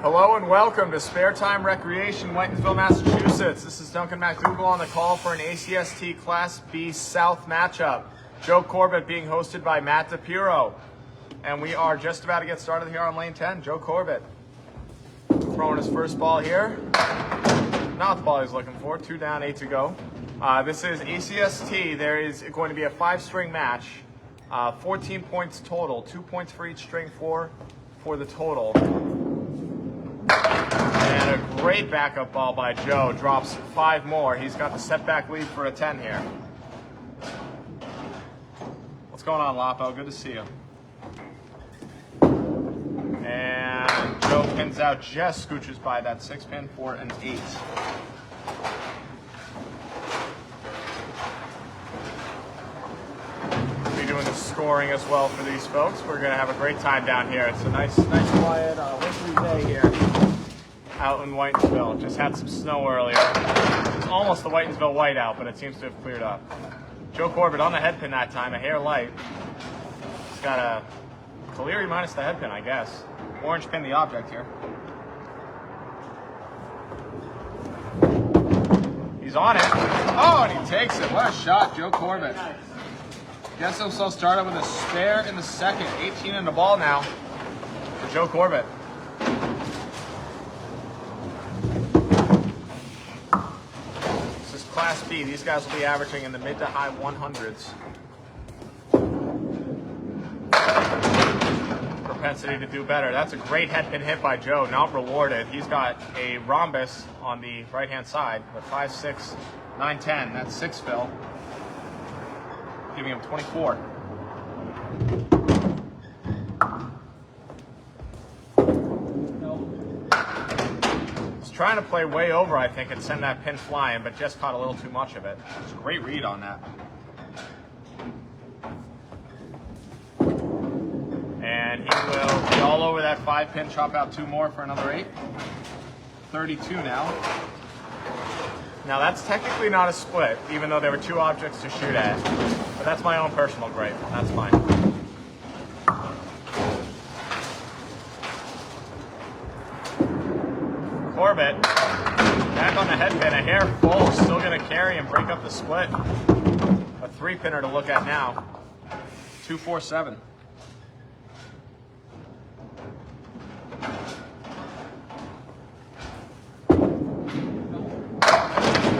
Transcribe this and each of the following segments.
Hello and welcome to Sparetime Recreation, Whitinsville, Massachusetts. This is Duncan MacDougall on the call for an ACST Class B South matchup. Joe Corbett being hosted by Matt DiPirro. And we are just about to get started here on lane 10. Joe Corbett throwing his first ball here. Not the ball he's looking for. 2 down, 8 to go. This is ACST. There is going to be a 5-string match. 14 points total. 2 points for each string, 4 for the total. And a great backup ball by Joe. Drops 5 more. He's got the setback lead for a 10 here. What's going on, Lapo? Good to see you. And Joe pins out, just scooches by that 6-pin for an 8. We'll be doing the scoring as well for these folks. We're going to have a great time down here. It's a nice quiet, wintry day here out in Whitinsville. Just had some snow earlier. It's almost the Whitinsville whiteout, but it seems to have cleared up. Joe Corbett on the head pin that time, a hair light. He's got a Caleri minus the head pin, I guess. Orange pin the object here. He's on it. Oh, and he takes it. What a shot, Joe Corbett. Gets himself started with a spare in the second. 18 in the ball now for Joe Corbett. This is Class B. These guys will be averaging in the mid to high 100s. Propensity to do better. That's a great head pin hit by Joe, not rewarded. He's got a rhombus on the right hand side, but 5, 6, 9, 10. That's 6 fill, giving him 24. He's trying to play way over, I think, and send that pin flying, but just caught a little too much of it. It's a great read on that. And he will be all over that 5-pin, chop out 2 more for another 8. 32 now. Now that's technically not a split, even though there were 2 objects to shoot at. But that's my own personal gripe. That's fine. Corbett, back on the head pin, a hair full, still going to carry and break up the split. A 3-pinner to look at now. 2, 4, 7.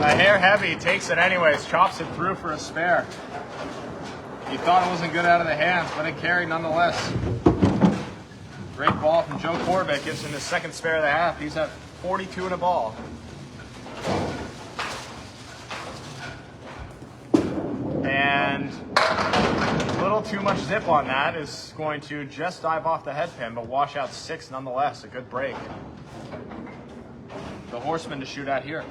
A hair heavy, takes it anyways, chops it through for a spare. He thought it wasn't good out of the hands, but it carried nonetheless. Great ball from Joe Corbett, gives him his second spare of the half. He's at 42 in a ball. And a little too much zip on that is going to just dive off the head pin, but wash out 6 nonetheless. A good break. The horseman to shoot at here.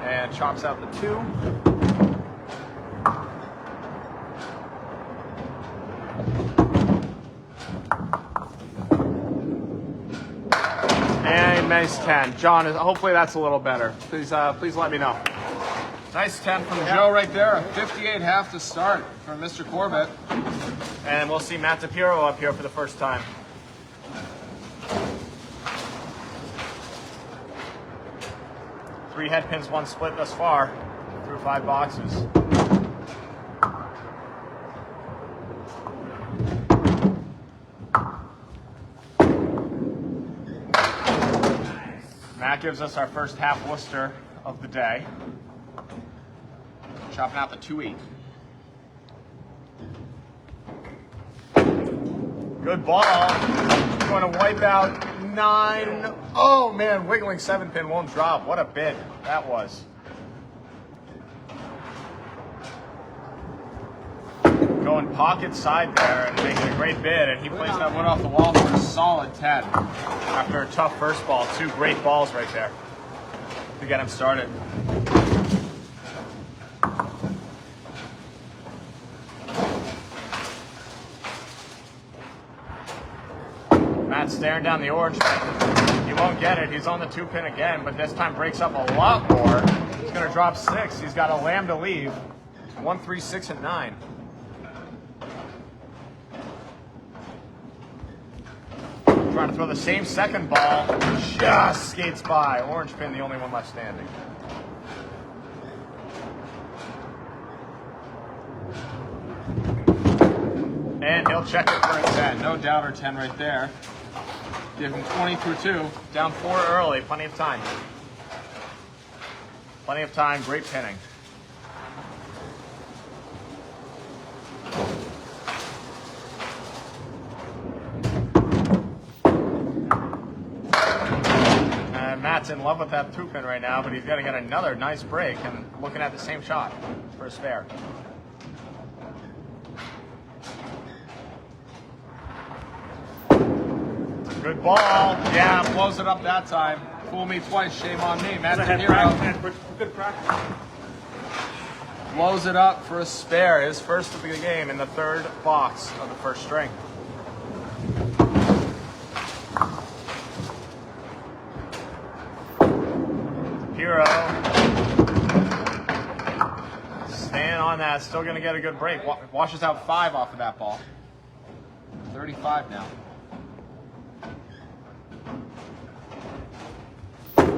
And chops out the 2. And a nice 10. John, hopefully that's a little better. Please let me know. Nice 10 from Joe right there. A 58 half to start from Mr. Corbett. And we'll see Matt DiPirro up here for the first time. Three head pins, 1 split thus far through 5 boxes. Matt gives us our first half Worcester of the day. Chopping out the 2-8. Good ball. Going to wipe out 9. Oh man, wiggling 7-pin won't drop. What a bid that was. Going pocket side there and making a great bid, and he plays that one off the wall for a solid 10 after a tough first ball. 2 great balls right there to get him started. Matt staring down the orange pin. He won't get it. He's on the 2-pin again, but this time breaks up a lot more. He's going to drop 6. He's got a lamb to leave. 1, 3, 6, and 9. Trying to throw the same second ball. Just skates by. Orange pin, the only one left standing. And he'll check it for a 10. No doubter 10 right there. Give him 20 through 2. Down 4 early. Plenty of time. Plenty of time. Great pinning. Matt's in love with that 2-pin right now, but he's got to get another nice break and looking at the same shot for a spare. Good ball. Yeah, blows it up that time. Fool me twice, shame on me. Matt DiPirro. Good practice. Blows it up for a spare. His first of the game in the 3rd box of the 1st string. DiPirro. Staying on that. Still going to get a good break. Washes out 5 off of that ball. 35 now.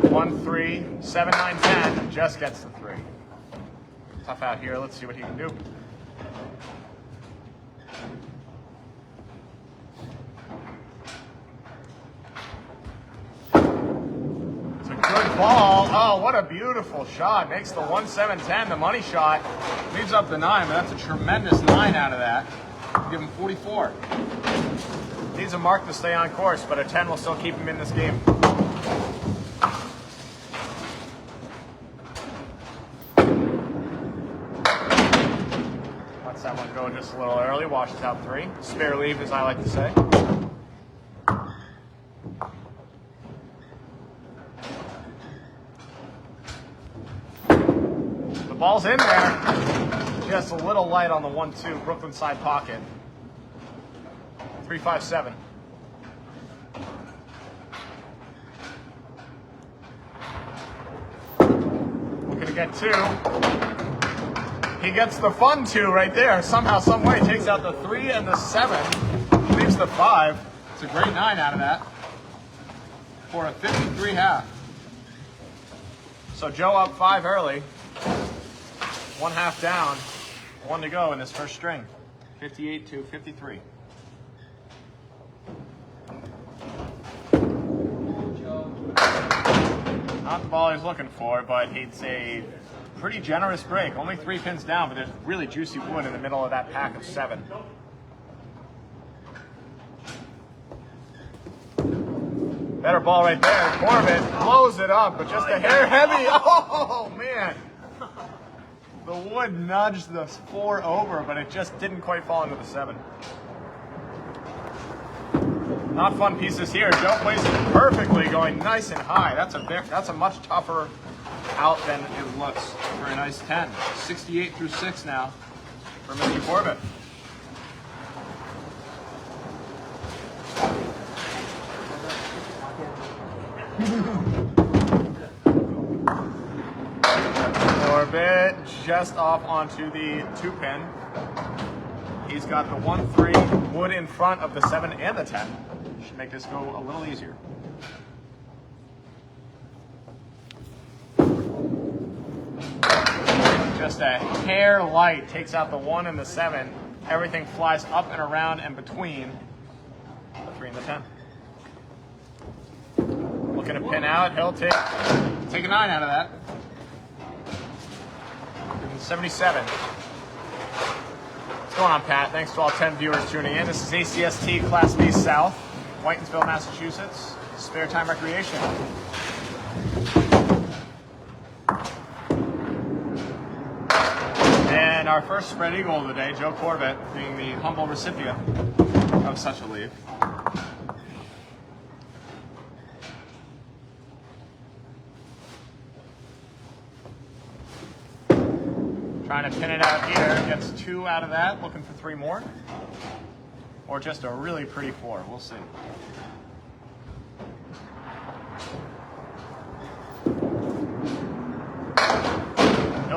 1, 3, 7, 9, 10. Just gets the 3. Tough out here. Let's see what he can do. It's a good ball. Oh, what a beautiful shot. Makes the 1, 7, 10, the money shot. Leaves up the 9, but that's a tremendous 9 out of that. Give him 44. Needs a mark to stay on course, but a 10 will still keep him in this game. That one go just a little early, washes out 3. Spare leave, as I like to say. The ball's in there. Just a little light on the 1-2 Brooklyn side pocket. 3, 5, 7. Looking to get 2. He gets the fun 2 right there. Somehow, some way, takes out the 3 and the 7. Leaves the 5. It's a great 9 out of that. For a 53 half. So Joe up 5 early. 1 half down. 1 to go in his first string. 58 to 53. Not the ball he's looking for, but it's a pretty generous break. Only 3 pins down, but there's really juicy wood in the middle of that pack of 7. Better ball right there. Corbett blows it up, but just a hair heavy. Oh, man. The wood nudged the 4 over, but it just didn't quite fall into the 7. Not fun pieces here. Joe plays it perfectly, going nice and high. That's a much tougher out than it looks for a nice 10. 68 through 6 now for Mr. Corbett. Corbett just off onto the 2-pin. He's got the 1-3 wood in front of the 7 and the 10. Should make this go a little easier. Just a hair light takes out the 1 and the 7. Everything flies up and around and between the 3 and the 10. Looking to pin out. He'll take a 9 out of that. 77. What's going on, Pat? Thanks to all 10 viewers tuning in. This is ACST Class B South, Whitinsville, Massachusetts. Sparetime Recreation. And our first spread eagle of the day, Joe Corbett, being the humble recipient of such a leave. Trying to pin it out here, gets 2 out of that, looking for 3 more. Or just a really pretty 4, we'll see.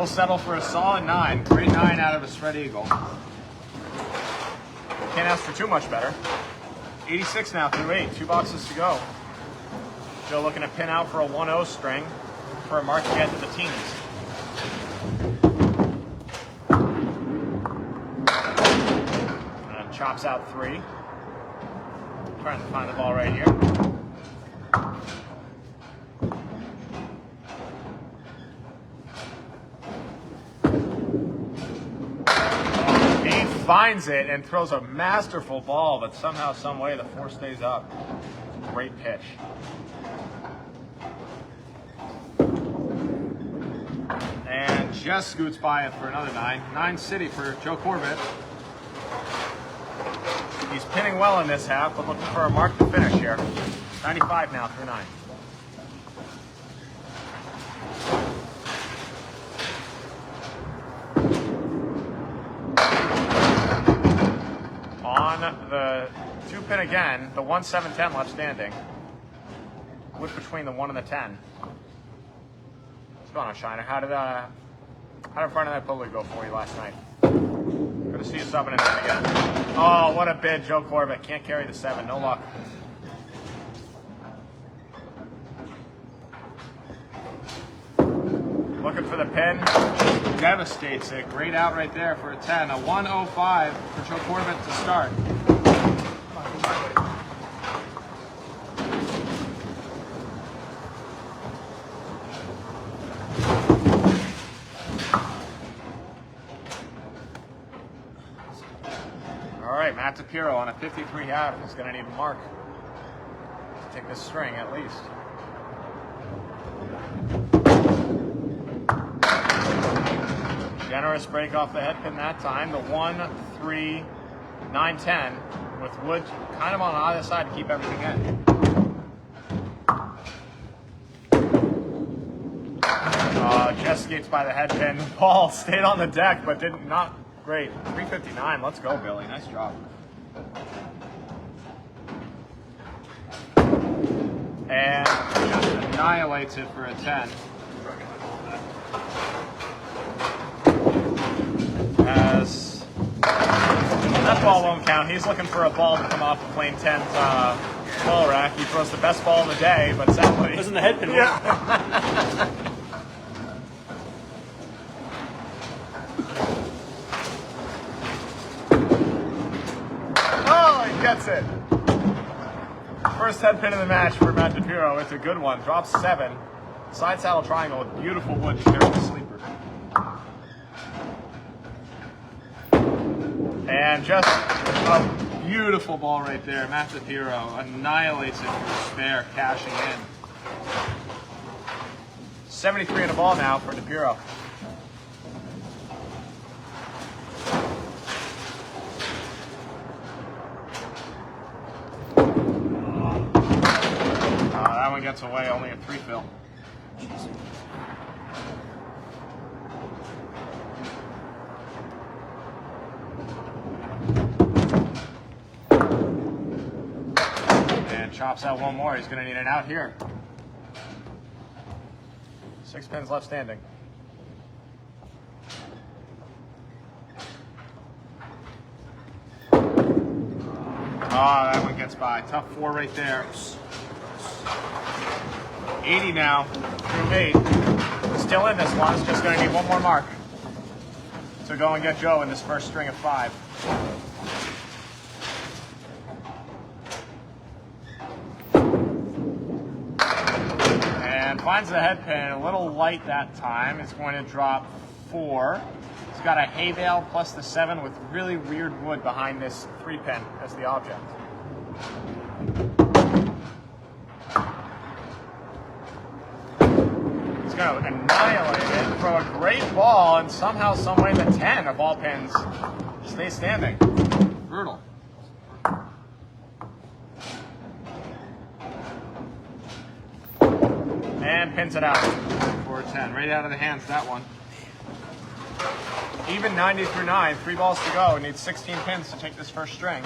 He'll settle for a solid 9. Great 9 out of a spread eagle. Can't ask for too much better. 86 now through 8. 2 boxes to go. Joe looking to pin out for a 1-0 string for a mark to get to the teens. And chops out 3. Trying to find the ball right here. He finds it and throws a masterful ball, but somehow, some way, the 4 stays up. Great pitch. And just scoots by it for another 9. 9 City for Joe Corbett. He's pinning well in this half, but looking for a mark to finish here. 95 now through 9. On the 2 pin again, the 1-7-10 left standing. With between the 1 and the 10. What's going on, Shiner? How did front of that public go for you last night? Good to see you subbing in again. Oh, what a bid, Joe Corbett. Can't carry the 7. No luck. Looking for the pin. Devastates it. Great out right there for a 10. A 105 for Joe Corbett to start. All right, Matt DiPirro on a 53 half is going to need a mark to take this string at least. Generous break off the head pin that time. The 1, 3, 9, 10 with wood kind of on either side to keep everything in. Just skates by the head pin. The ball stayed on the deck, but did not. Great. 359. Let's go, Billy. Nice job. And just annihilates it for a 10. As that ball won't count. He's looking for a ball to come off the plane 10's ball rack. He throws the best ball of the day, but sadly... Wasn't the head pin? Yeah. Gets it. First head pin of the match for Matt DiPirro. It's a good one. Drops 7. Side saddle triangle with beautiful wood to carry the sleeper. And just a beautiful ball right there. Matt DiPirro annihilates it for a spare, cashing in. 73 in the ball now for DiPirro. That one gets away, only a 3 fill. And chops out one more. He's going to need an out here. 6 pins left standing. Oh, that one gets by. Tough 4 right there. 80 now through 8. Still in this one. It's just going to need one more mark to go and get Joe in this first string of 5. And finds the head pin a little light that time. It's going to drop 4. It's got a hay bale plus the 7 with really weird wood behind this 3 pin as the object. He's going to annihilate it, throw a great ball, and somehow, someway, the 10 of ball pins stay standing. Brutal. And pins it out for a 10. Right out of the hands, that one. Even 90 through 9, 3 balls to go. Needs 16 pins to take this first string.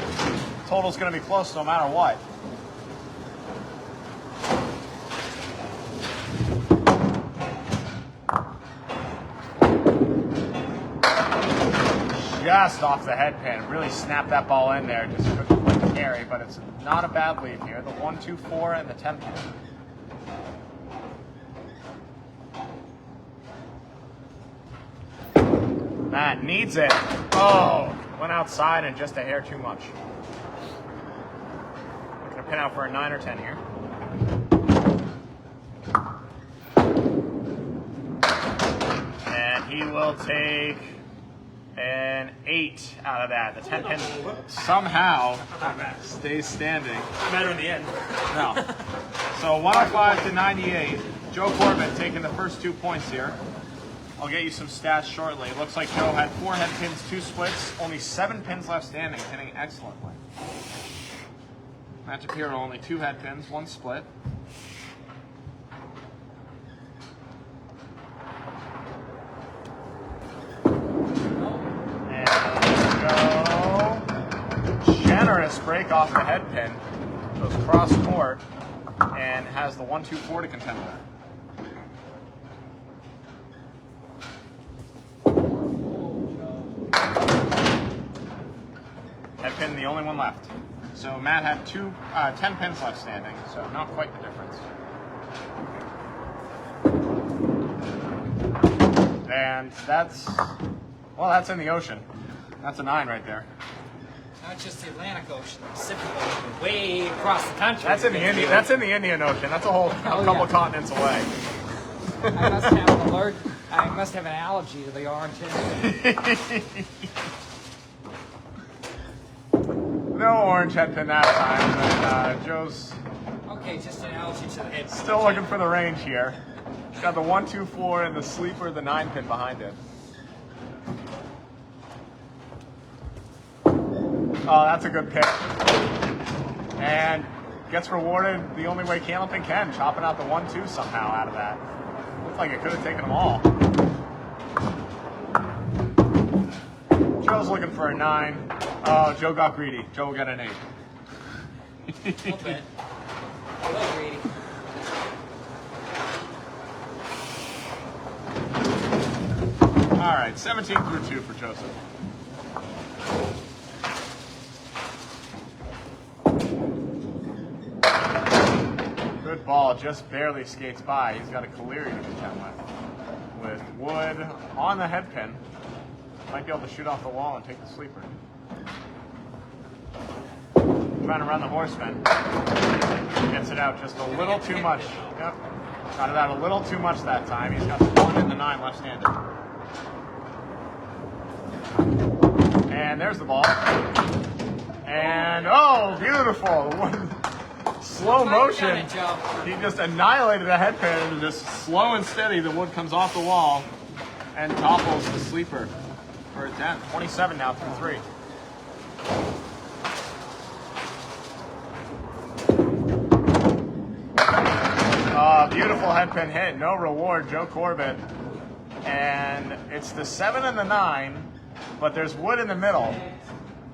Total's going to be close no matter what. just off the head pin. Really snapped that ball in there. Just couldn't quite carry, but it's not a bad lead here. The 1, 2, 4, and the 10 pin. Matt needs it. Oh, went outside and just a hair too much. Looking to pin out for a 9 or 10 here. And he will take an 8 out of that. The 10 pin somehow stays standing. Better in the end. No. So 105 to 98. Joe Corbett taking the first 2 points here. I'll get you some stats shortly. It looks like Joe had 4 head pins, 2 splits, only 7 pins left standing, pinning excellently. Matt DiPirro only 2 head pins, 1 split. And let's go. Generous break off the head pin. Goes cross court and has the 1, 2, 4 to contend with. Pin, the only one left. So Matt had 10 pins left standing, so not quite the difference. And that's in the ocean. That's a 9 right there. Not just the Atlantic Ocean, the Pacific Ocean, way across the country. That's in the Indian Ocean. That's a whole couple continents away. I must have an allergy to the orange. No orange head pin that time, but Joe's okay, just an allergy to the head. Still looking for the range here. Got the 1, 2, 4 and the sleeper, the 9 pin behind it. Oh, that's a good pick. And gets rewarded the only way Candlepin can, chopping out the 1, 2 somehow out of that. Looks like it could have taken them all. Joe's looking for a 9. Oh, Joe got greedy. Joe will get an 8. Okay. A little greedy. All right, 17 through 2 for Joseph. Good ball, just barely skates by. He's got a Caleri to contend with Wood on the head pin. Might be able to shoot off the wall and take the sleeper. Trying to run the horseman. Gets it out just a little too much. Yep. Got it out a little too much that time. He's got the 1 and the 9 left-handed. And there's the ball. And, oh, beautiful. Slow motion. He just annihilated the head pin and just slow and steady. The wood comes off the wall and topples the sleeper for a 10. 27 now through 3. Beautiful head pin hit. No reward, Joe Corbett. And it's the 7 and the 9, but there's wood in the middle.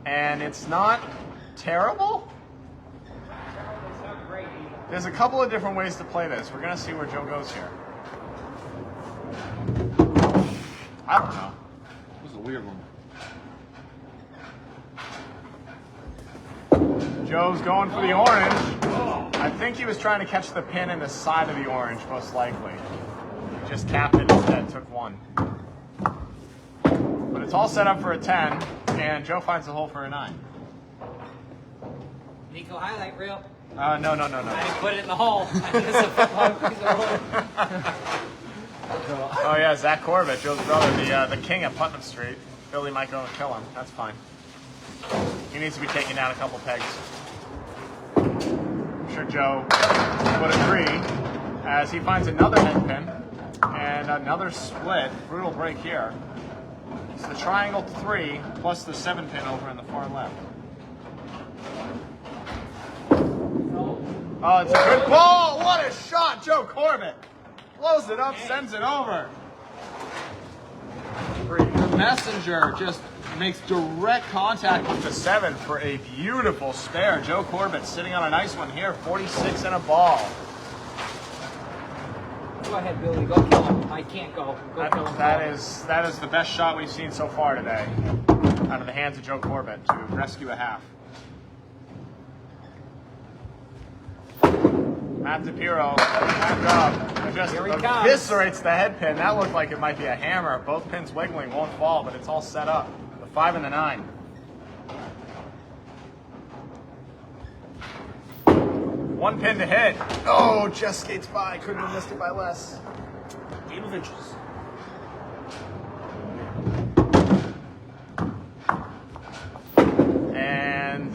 And it's not terrible. There's a couple of different ways to play this. We're going to see where Joe goes here. I don't know. This is a weird one. Joe's going for the orange. I think he was trying to catch the pin in the side of the orange, most likely. He just tapped it instead, took 1. But it's all set up for a 10, and Joe finds the hole for a 9. Nico highlight reel. No. I didn't put it in the hole. Oh yeah, Zach Corbett, Joe's brother, the king of Putnam Street. Billy might go and kill him. That's fine. He needs to be taking down a couple pegs. I'm sure Joe would agree, as he finds another head pin and another split. Brutal break here. It's the triangle 3 plus the 7 pin over in the far left. Oh, it's a good ball. What a shot, Joe Corbett. Blows it up, sends it over. The messenger just makes direct contact with the 7 for a beautiful spare. Joe Corbett sitting on a nice one here, 46 and a ball. Go ahead, Billy. Go kill him. I can't go. Go kill him. That is the best shot we've seen so far today. out of the hands of Joe Corbett to rescue a half. Matt DiPirro back up. Just eviscerates the head pin. That looked like it might be a hammer. Both pins wiggling, won't fall, but it's all set up. The 5 and the 9. One pin to hit. Oh, just skates by. Couldn't have missed it by less. Game of inches. And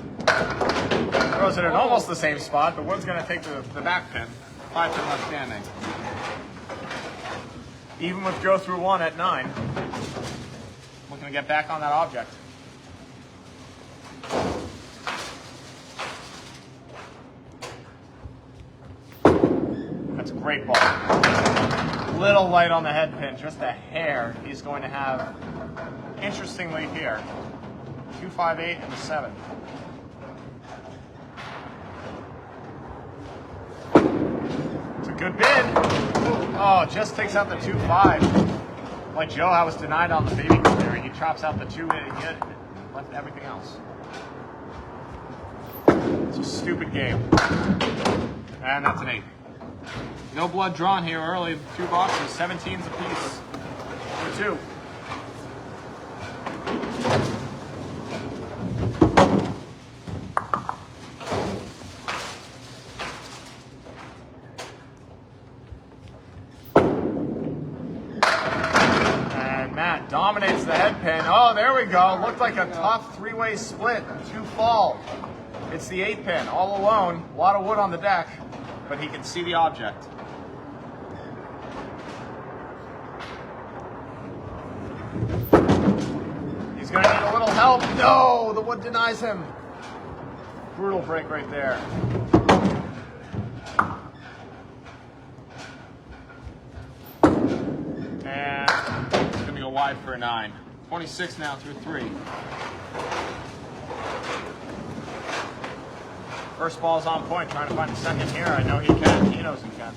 throws it in almost the same spot, but Wood's going to take the back pin. 5 pin left standing. Even with Joe through 1 at 9. Looking to get back on that object. That's a great ball. Little light on the head pin, just a hair. He's going to have, interestingly here, 2, 5, 8, and a 7. It's a good bid. Oh, just takes out the 2, 5. Like Joe, I was denied on the baby there. He chops out the 2, he left everything else. It's a stupid game. And that's an 8. No blood drawn here early. 2 boxes, 17s apiece. For 2. And Matt dominates the head pin. Oh, there we go. Looked like a tough 3-way split. 2 fall. It's the 8 pin, all alone. A lot of wood on the deck, but he can see the object. He's going to need a little help. No, the wood denies him. Brutal break right there. And it's going to go wide for a 9. 26 now through 3. First ball's on point, trying to find the second here. I know he can. He knows he can.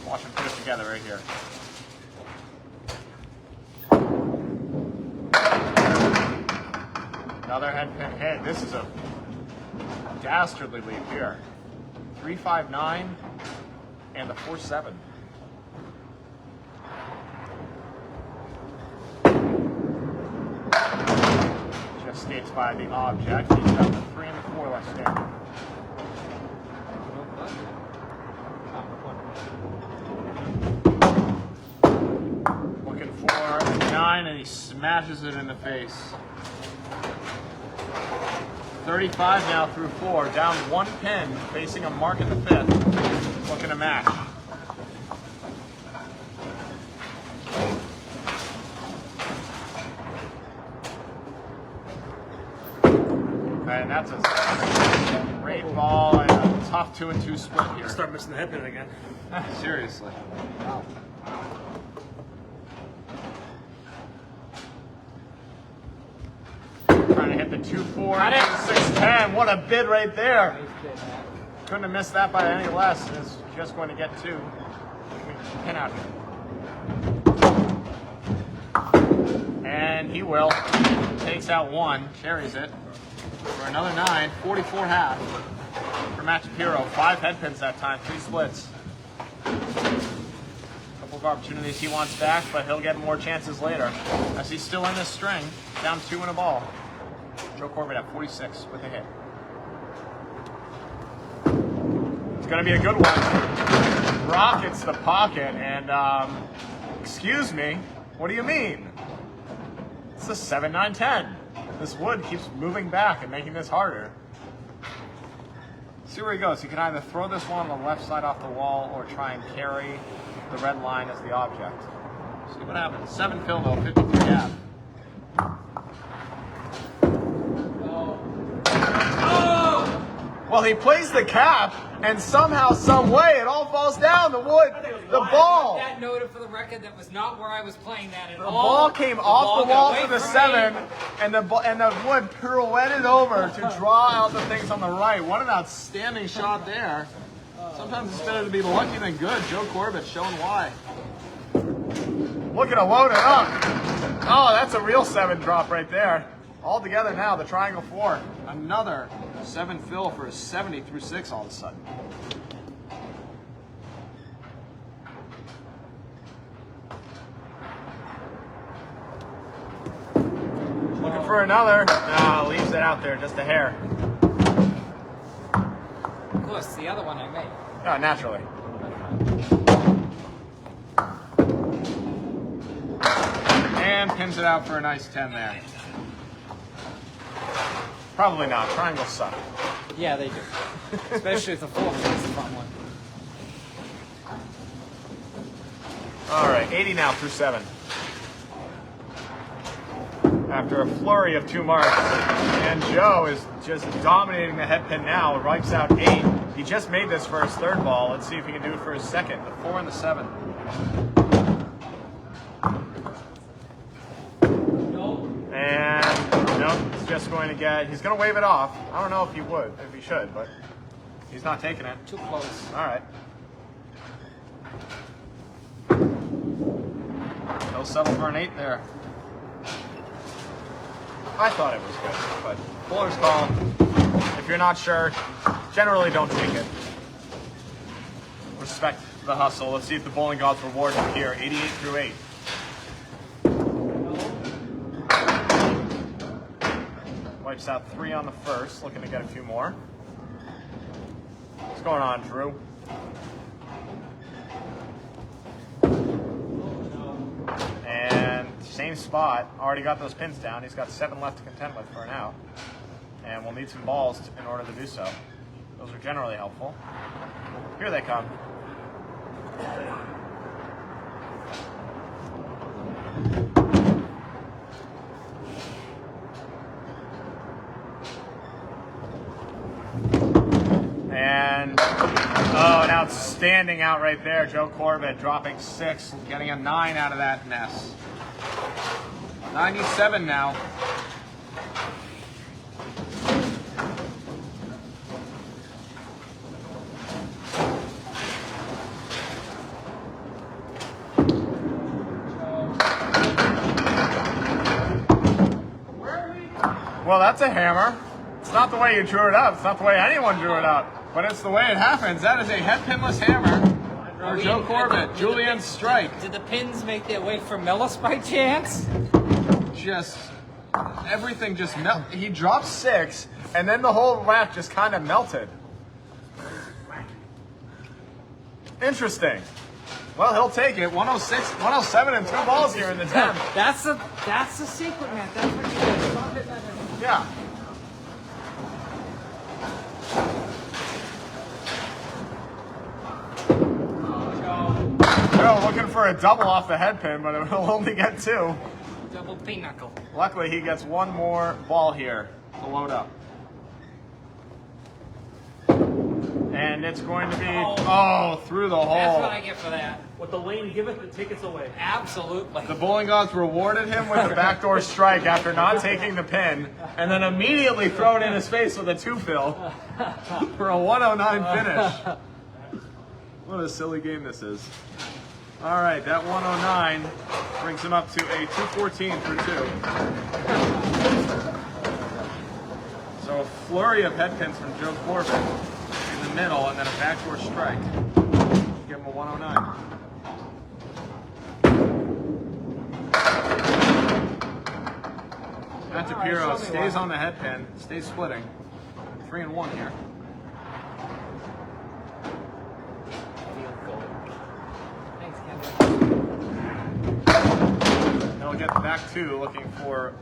Watch him put it together right here. Another head pin hit. This is a dastardly lead here. 3, 5, 9, and the 4, 7. Just skates by the object. He's got the 3 and the 4 left standing. Looking for a 9, and he smashes it in the face. 35 now through 4, down 1 pin, facing a mark in the 5th, looking to match. And that's a great ball and a tough 2 and 2 split here. Start missing the head pin again. Seriously. Wow. Trying to hit the 2, 4, and 6, 10. What a bid right there. Couldn't have missed that by any less. It's just going to get 2. Pin out here. And he will. Takes out 1, carries it for another 9, 44 half for Matt DiPirro. 5 head pins that time, 3 splits. Couple of opportunities he wants back, but he'll get more chances later as he's still in this string, down 2 and a ball. Joe Corbett at 46 with a hit. It's going to be a good one. Rockets the pocket, and excuse me, what do you mean? It's a 7, 9, 10. This wood keeps moving back and making this harder. See where he goes. He can either throw this one on the left side off the wall or try and carry the red line as the object. See what happens. 7 fill though, 53 half. Well, he plays the cap, and somehow, some way, it all falls down. The wood, the ball. That noted for the record, that was not where I was playing that at all. The ball came off the wall for the 7, and the wood pirouetted over to draw out the things on the right. What an outstanding shot there. Sometimes it's better to be lucky than good. Joe Corbett showing why. Looking to load it up. Oh, that's a real 7 drop right there. All together now, the triangle 4. Another 7 fill for a 70 through 6 all of a sudden. Looking for another. Ah, leaves it out there, just a hair. Of course, the other one I made. Oh, naturally. And pins it out for a nice 10 there. Probably not. Triangles suck. Yeah, they do. Especially if the 4 is the front one. All right, 80 now through 7. After a flurry of 2 marks. And Joe is just dominating the head pin now. Wipes out 8. He just made this for his 3rd ball. Let's see if he can do it for his 2nd. The 4 and the 7. And nope, he's just going to get, he's going to wave it off. I don't know if he would, if he should, but he's not taking it. Too close. All right. He'll settle for an 8 there. I thought it was good, but Fuller's call. If you're not sure, generally don't take it. Respect the hustle. Let's see if the bowling gods reward him here. 88 through 8. Wipes out 3 on the 1st, looking to get a few more. What's going on, Drew? And same spot, already got those pins down. He's got 7 left to contend with for an out. And we'll need some balls in order to do so. Those are generally helpful. Here they come. And oh, an outstanding out right there. Joe Corbett dropping 6, getting a 9 out of that mess. 97 now. Well, that's a hammer. It's not the way you drew it up. It's not the way anyone drew it up. But it's the way it happens. That is a head pinless hammer for Joe Corbett. Julian's strike. Did the pins make their way for Millis by chance? Just, everything just melted. He dropped 6, and then the whole rack just kind of melted. Interesting. Well, he'll take it. 106, 107 and 2 balls here in the 10. That's the secret, man. That's what you do. Stop hitting that in. Yeah. Joe looking for a double off the head pin, but he'll only get 2. Double pinochle. Luckily, he gets 1 more ball here to load up. And it's going to be, through the hole. That's what I get for that. What the lane giveth, the tickets away. Absolutely. The bowling gods rewarded him with a backdoor strike after not taking the pin, and then immediately throw it in his face with a 2 fill for a 109 finish. What a silly game this is. All right, that 109 brings him up to a 214 through 2. So a flurry of head pins from Joe Corbett in the middle, and then a backdoor strike. Give him a 109. DiPirro stays on the head pin, stays splitting. 3 and 1 here. Thanks, Ken. He'll get back 2, looking for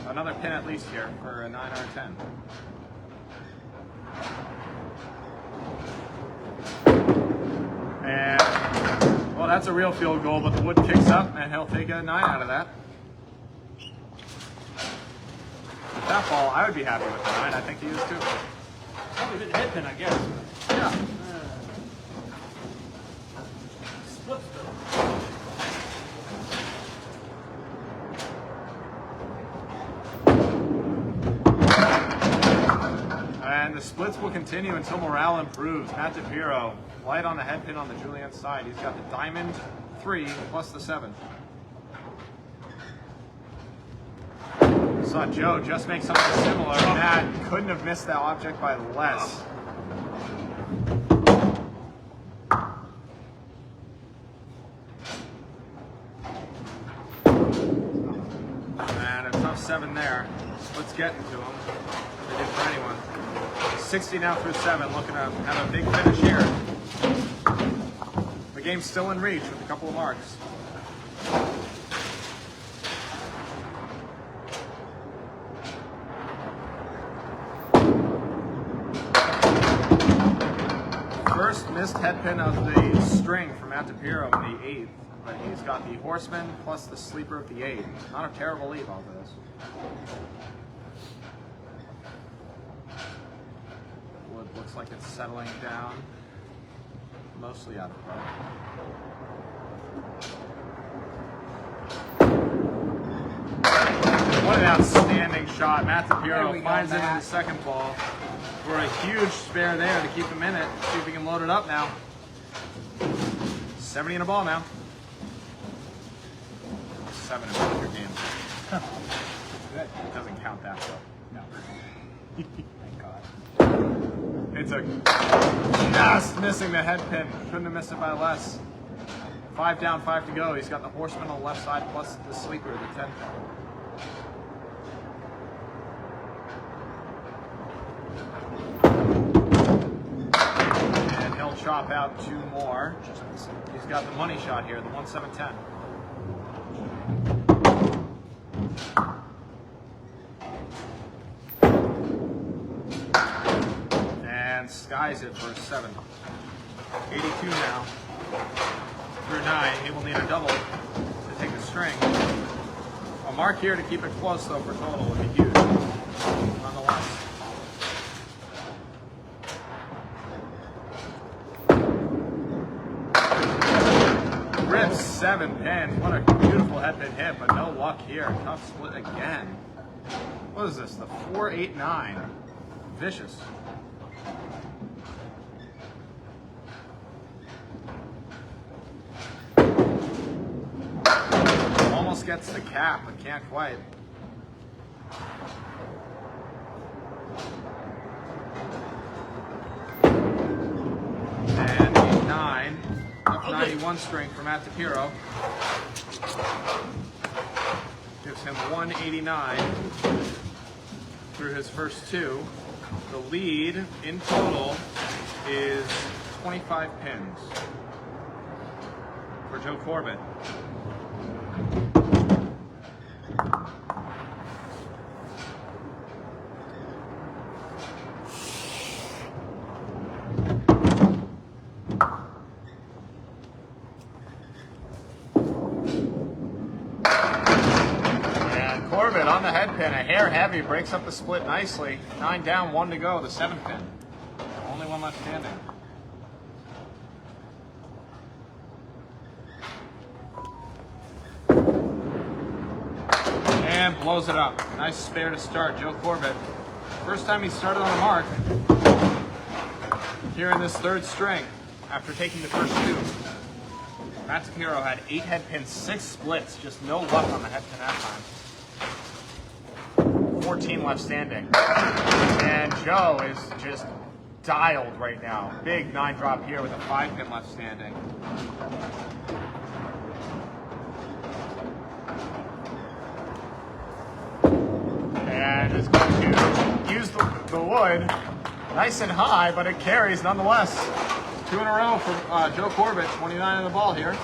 another pin at least here for a 9 or a 10. And, well, that's a real field goal, but the wood kicks up, and he'll take a 9 out of that. That ball, I would be happy with the 9. I think he is too. Probably hit the head pin, I guess. Yeah. Split still. And the splits will continue until morale improves. Matt DiPirro, light on the head pin on the Julian side. He's got the diamond 3 plus the 7. saw Joe just make something similar, and that couldn't have missed that object by less. And a tough 7 there. Split's getting to him. They did for anyone. 60 now through 7, looking to have a big finish here. The game's still in reach with a couple of marks. First missed head pin of the string from DiPirro in the 8th, but he's got the horseman plus the sleeper of the 8. Not a terrible lead off of this. Wood looks like it's settling down, mostly out of play. What an outstanding shot. DiPirro finds it in the second ball for a huge spare there to keep him in it. See if we can load it up now. 70 in a ball now. 7 in both your games. Good. Doesn't count that though. No. Thank God. It's a just missing the head pin. Couldn't have missed it by less. 5 down, 5 to go. He's got the horseman on the left side plus the sleeper, the 10. And he'll chop out 2 more. He's got the money shot here, the 1-7-10. And skies it for a 7. 82 now. Through 9, he will need a double to take the string. A mark here to keep it close though for total would be huge, nonetheless. Rips 7 pins. What a beautiful head pin hit, but no luck here. Tough split again. What is this? The 4-8-9. Vicious. Almost gets the cap, but can't quite. And 8-9. Up 91 string from DiPirro. Gives him 189 through his first 2. The lead in total is 25 pins for Joe Corbett. Corbett on the head pin, a hair heavy, breaks up the split nicely. 9 down, 1 to go, the 7 pin. Only one left standing. And blows it up. Nice spare to start, Joe Corbett. First time he started on a mark here in this 3rd string after taking the first 2. DiPirro had 8 head pins, 6 splits, just no luck on the head pin that time. 14 left standing. And Joe is just dialed right now. Big 9 drop here with a 5 pin left standing. And is going to use the wood nice and high, but it carries nonetheless. 2 in a row for Joe Corbett, 29 in the ball here.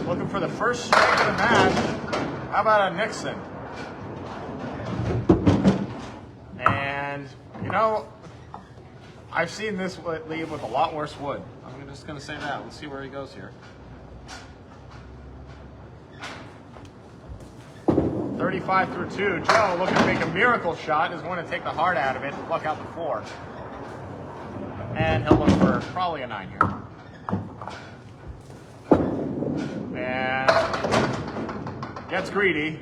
Looking for the first strike of the match. How about a Nixon? And, you know, I've seen this lead with a lot worse wood. I'm just going to say that. Let's see where he goes here. 35 through 2. Joe looking to make a miracle shot. Is going to take the heart out of it and pluck out the 4. And he'll look for probably a 9 here. And gets greedy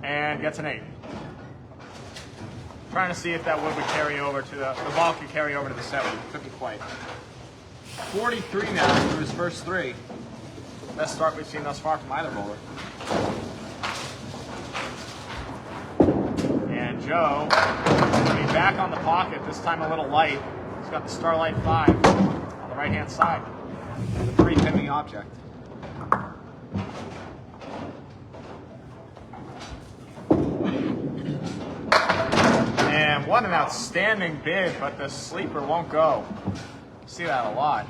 and gets an 8. Trying to see if that wood would carry over to the ball could carry over to the 7. Couldn't quite. 43 now through his first 3. Best start we've seen thus far from either bowler. And Joe will be back on the pocket, this time a little light. He's got the Starlight 5 on the right-hand side. The 3 pinning object. And what an outstanding bid, but the sleeper won't go. See that a lot.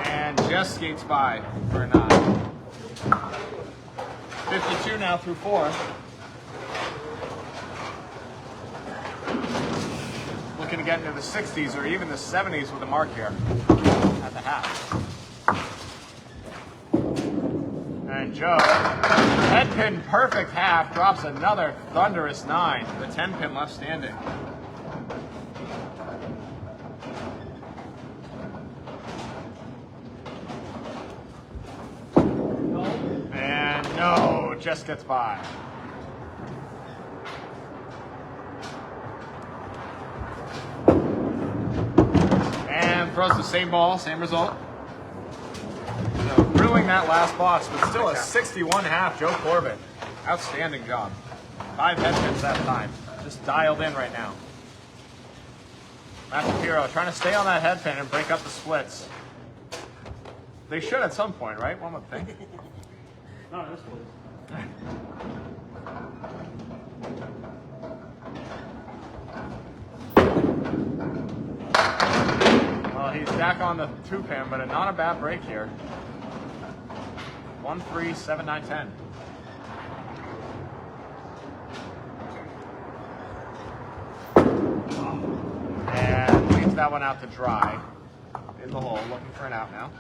And just skates by for a 9. 52 now through 4. Looking to get into the 60s or even the 70s with a mark here at the half. And Joe, head pin perfect half, drops another thunderous 9. The 10 pin left standing. And no, just gets by. And throws the same ball, same result. Ruining that last box, but still a 61.5 Joe Corbett. Outstanding job. 5 head pins that time. Just dialed in right now. DiPirro trying to stay on that head pin and break up the splits. They should at some point, right? One would think. Not this one. Well, he's back on the 2 pin, but not a bad break here. 1, 3, 7, 9, 10. And leaves that one out to dry. In the hole, looking for an out now.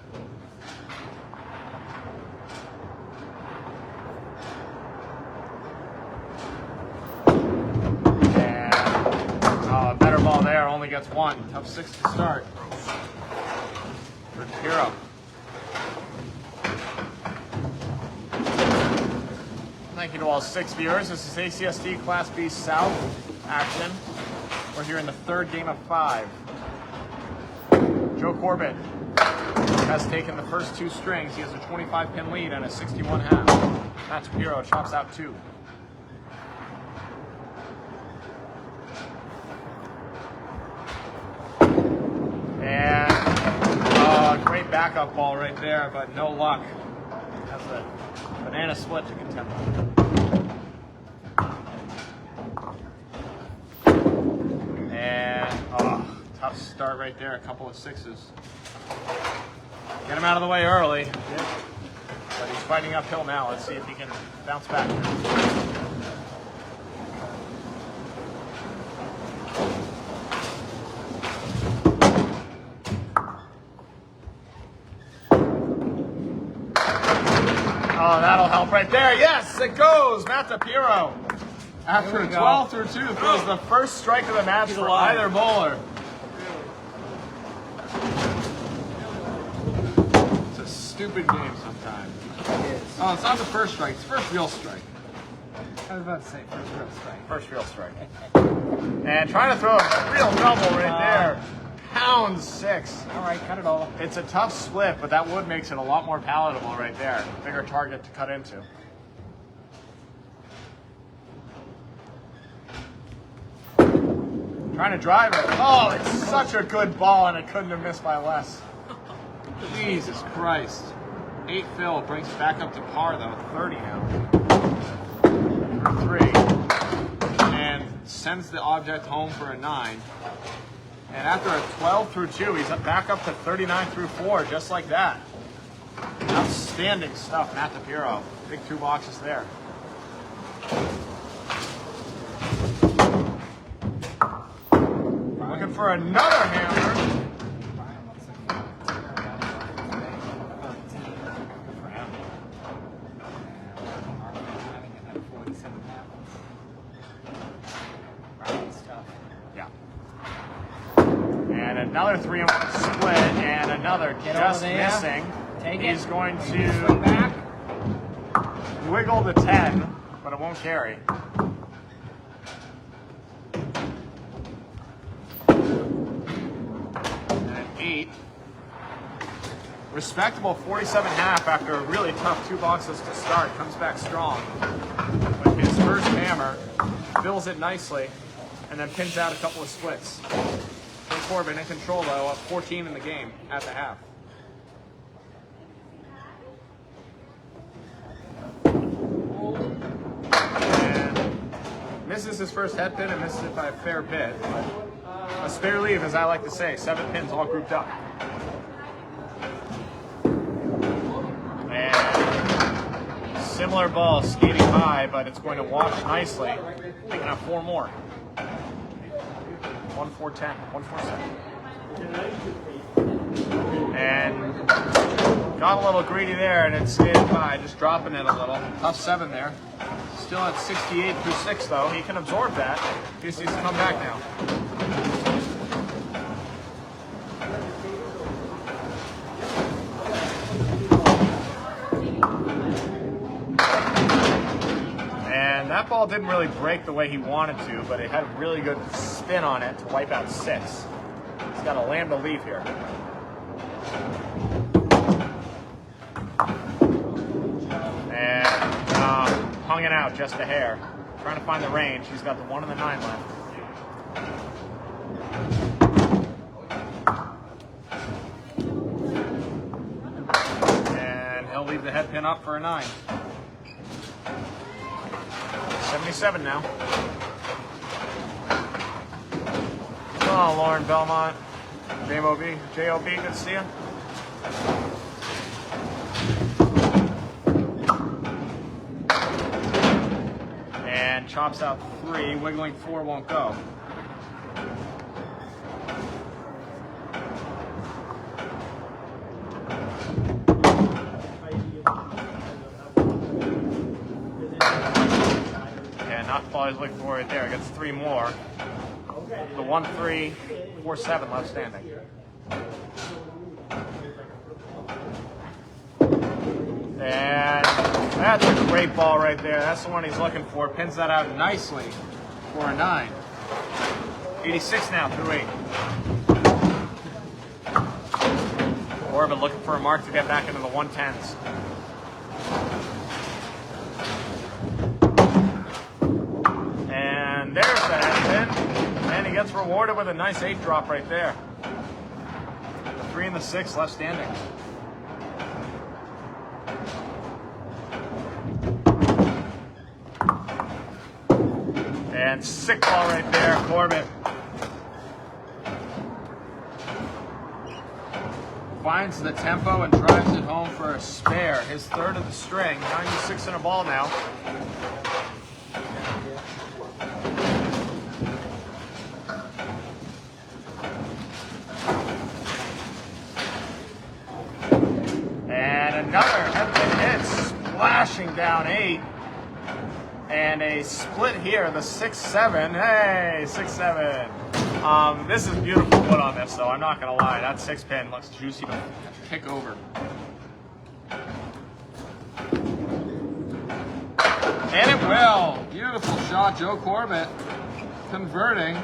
And a better ball there, only gets 1. Tough 6 to start for DiPirro. Thank you to all 6 viewers. This is ACST Class B South action. We're here in the 3rd game of 5. Joe Corbett has taken the first 2 strings. He has a 25 pin lead and a 61.5. DiPirro chops out 2. And great backup ball right there, but no luck. Has a banana split to contend with. And tough start right there. A couple of 6s. Get him out of the way early. But he's fighting uphill now. Let's see if he can bounce back. Oh, that'll help right there. Yes, it goes. DiPirro. After 12 through 2, throws the first strike of the match for either bowler. It's a stupid game sometimes. Oh, it's not the first strike. It's the first real strike. I was about to say first real strike. First real strike. And trying to throw a real double right there. Pound 6. All right, cut it all. It's a tough split, but that wood makes it a lot more palatable right there. Bigger target to cut into. Trying to drive it. Oh, it's such a good ball, and it couldn't have missed by less. Jesus Christ. 8 fill brings it back up to par, though. 30 now. For 3. And sends the object home for a 9. And after a 12 through 2, he's back up to 39 through 4, just like that. Outstanding stuff, DiPirro. Big 2 boxes there. Looking for another hammer. Yeah. And another 3-in-1 split, and another just missing. He's going to wiggle the 10, but it won't carry. Respectable 47.5 after a really tough 2 boxes to start. Comes back strong. But his first hammer fills it nicely and then pins out a couple of splits. Joe Corbett in control though, up 14 in the game at the half. And misses his first head pin and misses it by a fair bit. But a spare leave, as I like to say. 7 pins all grouped up. And similar ball skating high, but it's going to wash nicely. Picking up 4 more. 1 4 10, 1 4 7. And got a little greedy there, and it skated by, just dropping it a little. Tough 7 there. Still at 68 through 6 though. He can absorb that. He just needs to come back now. And that ball didn't really break the way he wanted to, but it had a really good spin on it to wipe out 6. He's got a lambda leaf here. And hung it out just a hair. Trying to find the range. He's got the 1 and the 9 left. And he'll leave the head pin up for a 9. 77 now. Oh, Lauren Belmont. JOB, good to see you. And chops out 3, wiggling 4 won't go. Yeah, not the ball he's looking for right there. Gets 3 more. The 1 3 4 7 left standing. And that's a great ball right there. That's the one he's looking for. Pins that out nicely for a 9. 86 now through 8. Corbett looking for a mark to get back into the 110s. And there's the head pin. And he gets rewarded with a nice 8 drop right there. The 3 and the 6 left standing. And sick ball right there, Corbett. Finds the tempo and drives it home for a spare. His 3rd of the string. 96 in a ball now. And another headpin hit, splashing down 8. And a split here, the 6-7. Hey, 6-7. This is beautiful wood on this, though. I'm not going to lie. That 6 pin looks juicy to pick over. And it will. Beautiful shot, Joe Corbett converting.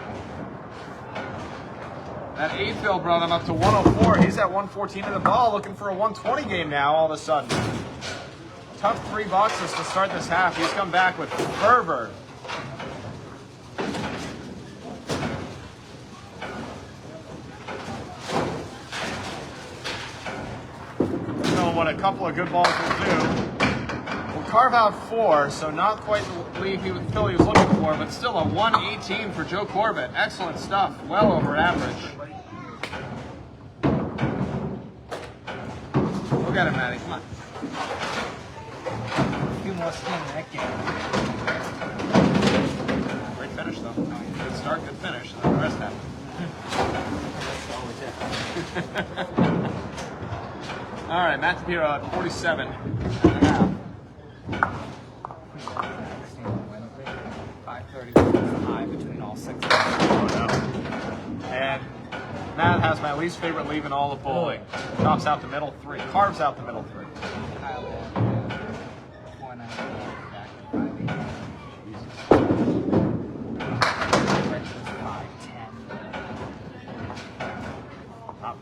That 8 fill brought him up to 104. He's at 114 in the ball, looking for a 120 game now all of a sudden. Tough 3 boxes to start this half. He's come back with fervor. So what a couple of good balls will do. We'll carve out 4, so not quite the lead he was looking for, but still a 118 for Joe Corbett. Excellent stuff. Well over average. Look at him, Maddie. Come on. More skin in that game. Great finish, though. Good start, good finish, and then the rest happened. All right, Matt DiPirro at 47 and a half. 5:30 high between all 6. Oh, no. And Matt has my least favorite leave in all of bowling. Chops out the middle 3, carves out the middle 3.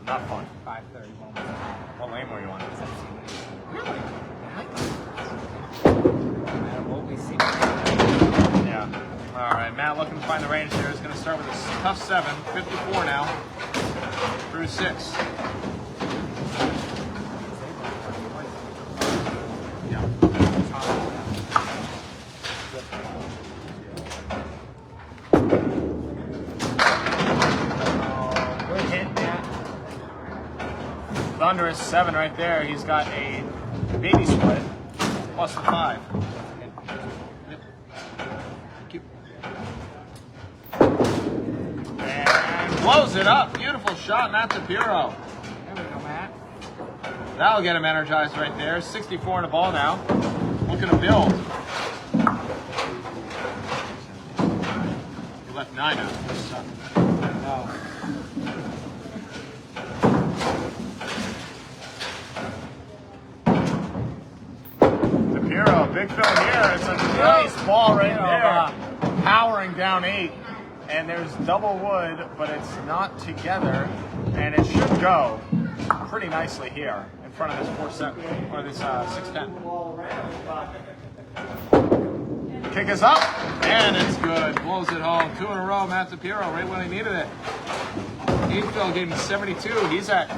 Not fun. 5:30. What lane were you All right, Matt looking to find the range there. He's going to start with a tough 7, 54 now, through 6. Thunderous 7 right there. He's got a baby split plus the 5. And blows it up. Beautiful shot, Matt DiPirro. There we go, Matt. That'll get him energized right there. 64 in the ball now. Looking to build. He left 9 out. Oh. Big fill here. It's a nice ball right there. Powering down 8. And there's double wood, but it's not together. And it should go pretty nicely here in front of this 4-7 or this 6-10. Kick is up, and it's good. Blows it home. 2 in a row. Matt DiPirro right when he needed it. Whitinsville gave him 72. He's at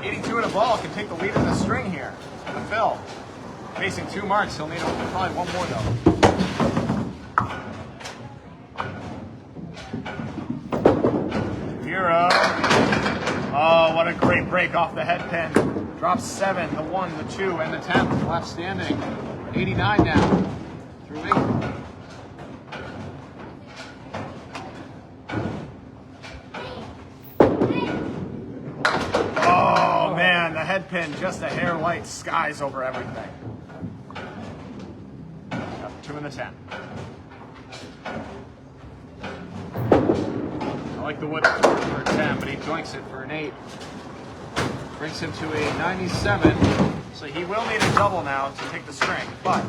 82 in a ball. Can take the lead in the string here. The fill. Facing 2 marks, he'll need probably 1 more though. Hero. Oh, what a great break off the head pin. Drops 7, the 1, the 2, and the 10. Left standing. 89 now. Through 8. Oh man, the head pin just a hair light, skies over everything. 2 in the 10. I like the wood for a 10, but he joints it for an 8. Brings him to a 97. So he will need a double now to take the string, but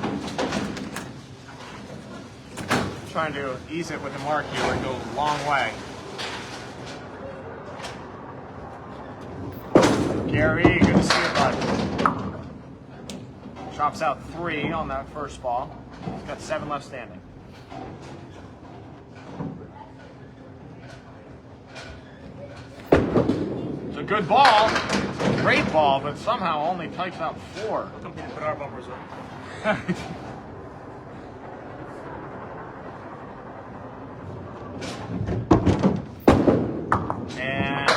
trying to ease it with the mark here and go a long way. Gary, good to see you, bud. Chops out 3 on that first ball. He's got 7 left standing. It's a good ball. Great ball, but somehow only types out 4. Put our bumpers up. And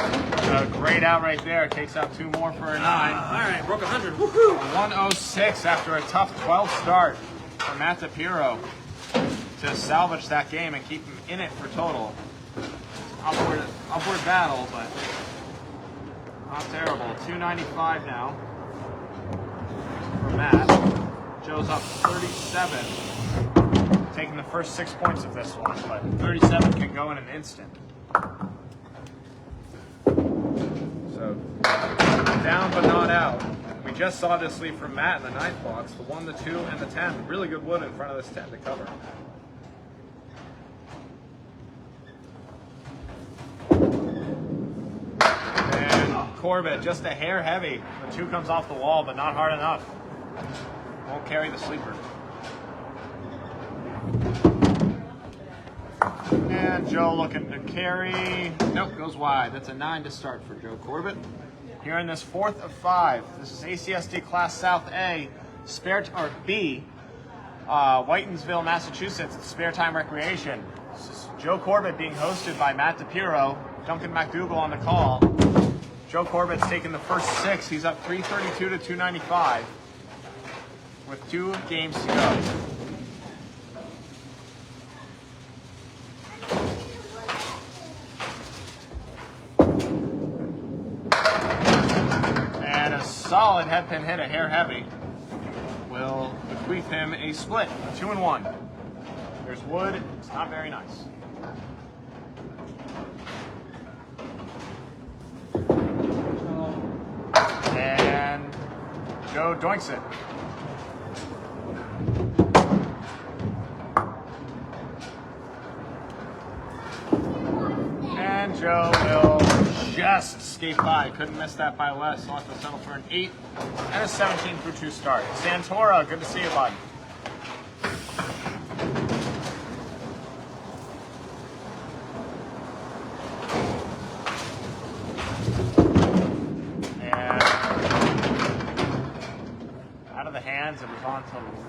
a great out right there. Takes out 2 more for a 9. All right, broke 100. Woohoo! 106 after a tough 12 start for Matt DiPirro to salvage that game and keep him in it for total. Upward battle, but not terrible. 295 now for Matt. Joe's up 37, taking the first 6 points of this one, but 37 can go in an instant. So down but not out. We just saw this lead from Matt in the 9th box, the 1, the 2, and the 10. Really good wood in front of this 10 to cover. And Corbett just a hair heavy. The 2 comes off the wall, but not hard enough. Won't carry the sleeper. And Joe looking to carry. Nope, goes wide. That's a 9 to start for Joe Corbett. Here in this 4th of 5. This is ACST Class South A, B, Whitinsville, Massachusetts. It's Sparetime Recreation. This is Joe Corbett being hosted by Matt DiPirro, Duncan MacDougall on the call. Joe Corbett's taking the first 6. He's up 332 to 295 with 2 games to go. Solid head pin hit, a hair heavy, will bequeath him a split, 2 and 1. There's wood, it's not very nice. And Joe doinks it. And Joe will just escape by. Couldn't miss that by less. He'll have to settle for an 8 and a 17 through 2 start. Santora, good to see you, bud.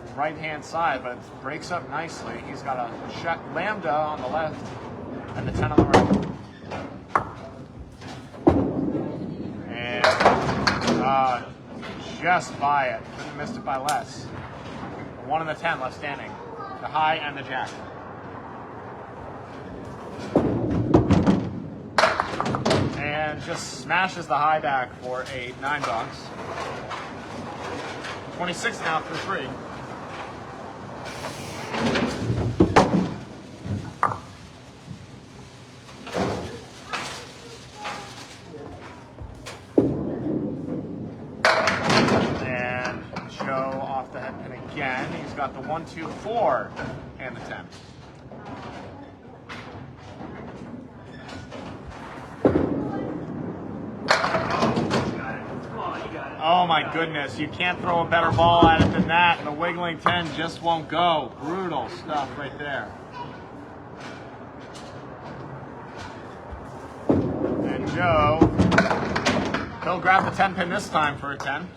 the right-hand side, but it breaks up nicely. He's got a lambda on the left and the 10 on the right. And just by it. Couldn't have missed it by less. The 1 and the 10 left standing. The high and the jack. And just smashes the high back for a $9. 26 now for 3. And show off the head pin again. He's got the 1, 2, 4 and the 10. Oh my goodness, you can't throw a better ball at it than that, and the wiggling 10 just won't go. Brutal stuff right there. And Joe, he'll grab the 10 pin this time for a 10.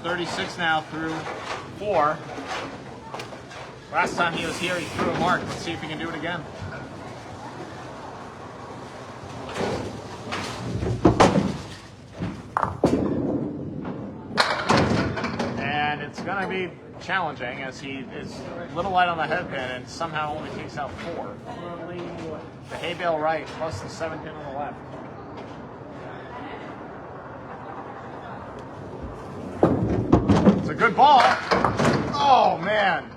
36 now through 4. Last time he was here, he threw a mark. Let's see if he can do it again. It's going to be challenging as he is a little light on the head pin and somehow only takes out 4. The hay bale right plus the 7 pin on the left. It's a good ball. Oh man.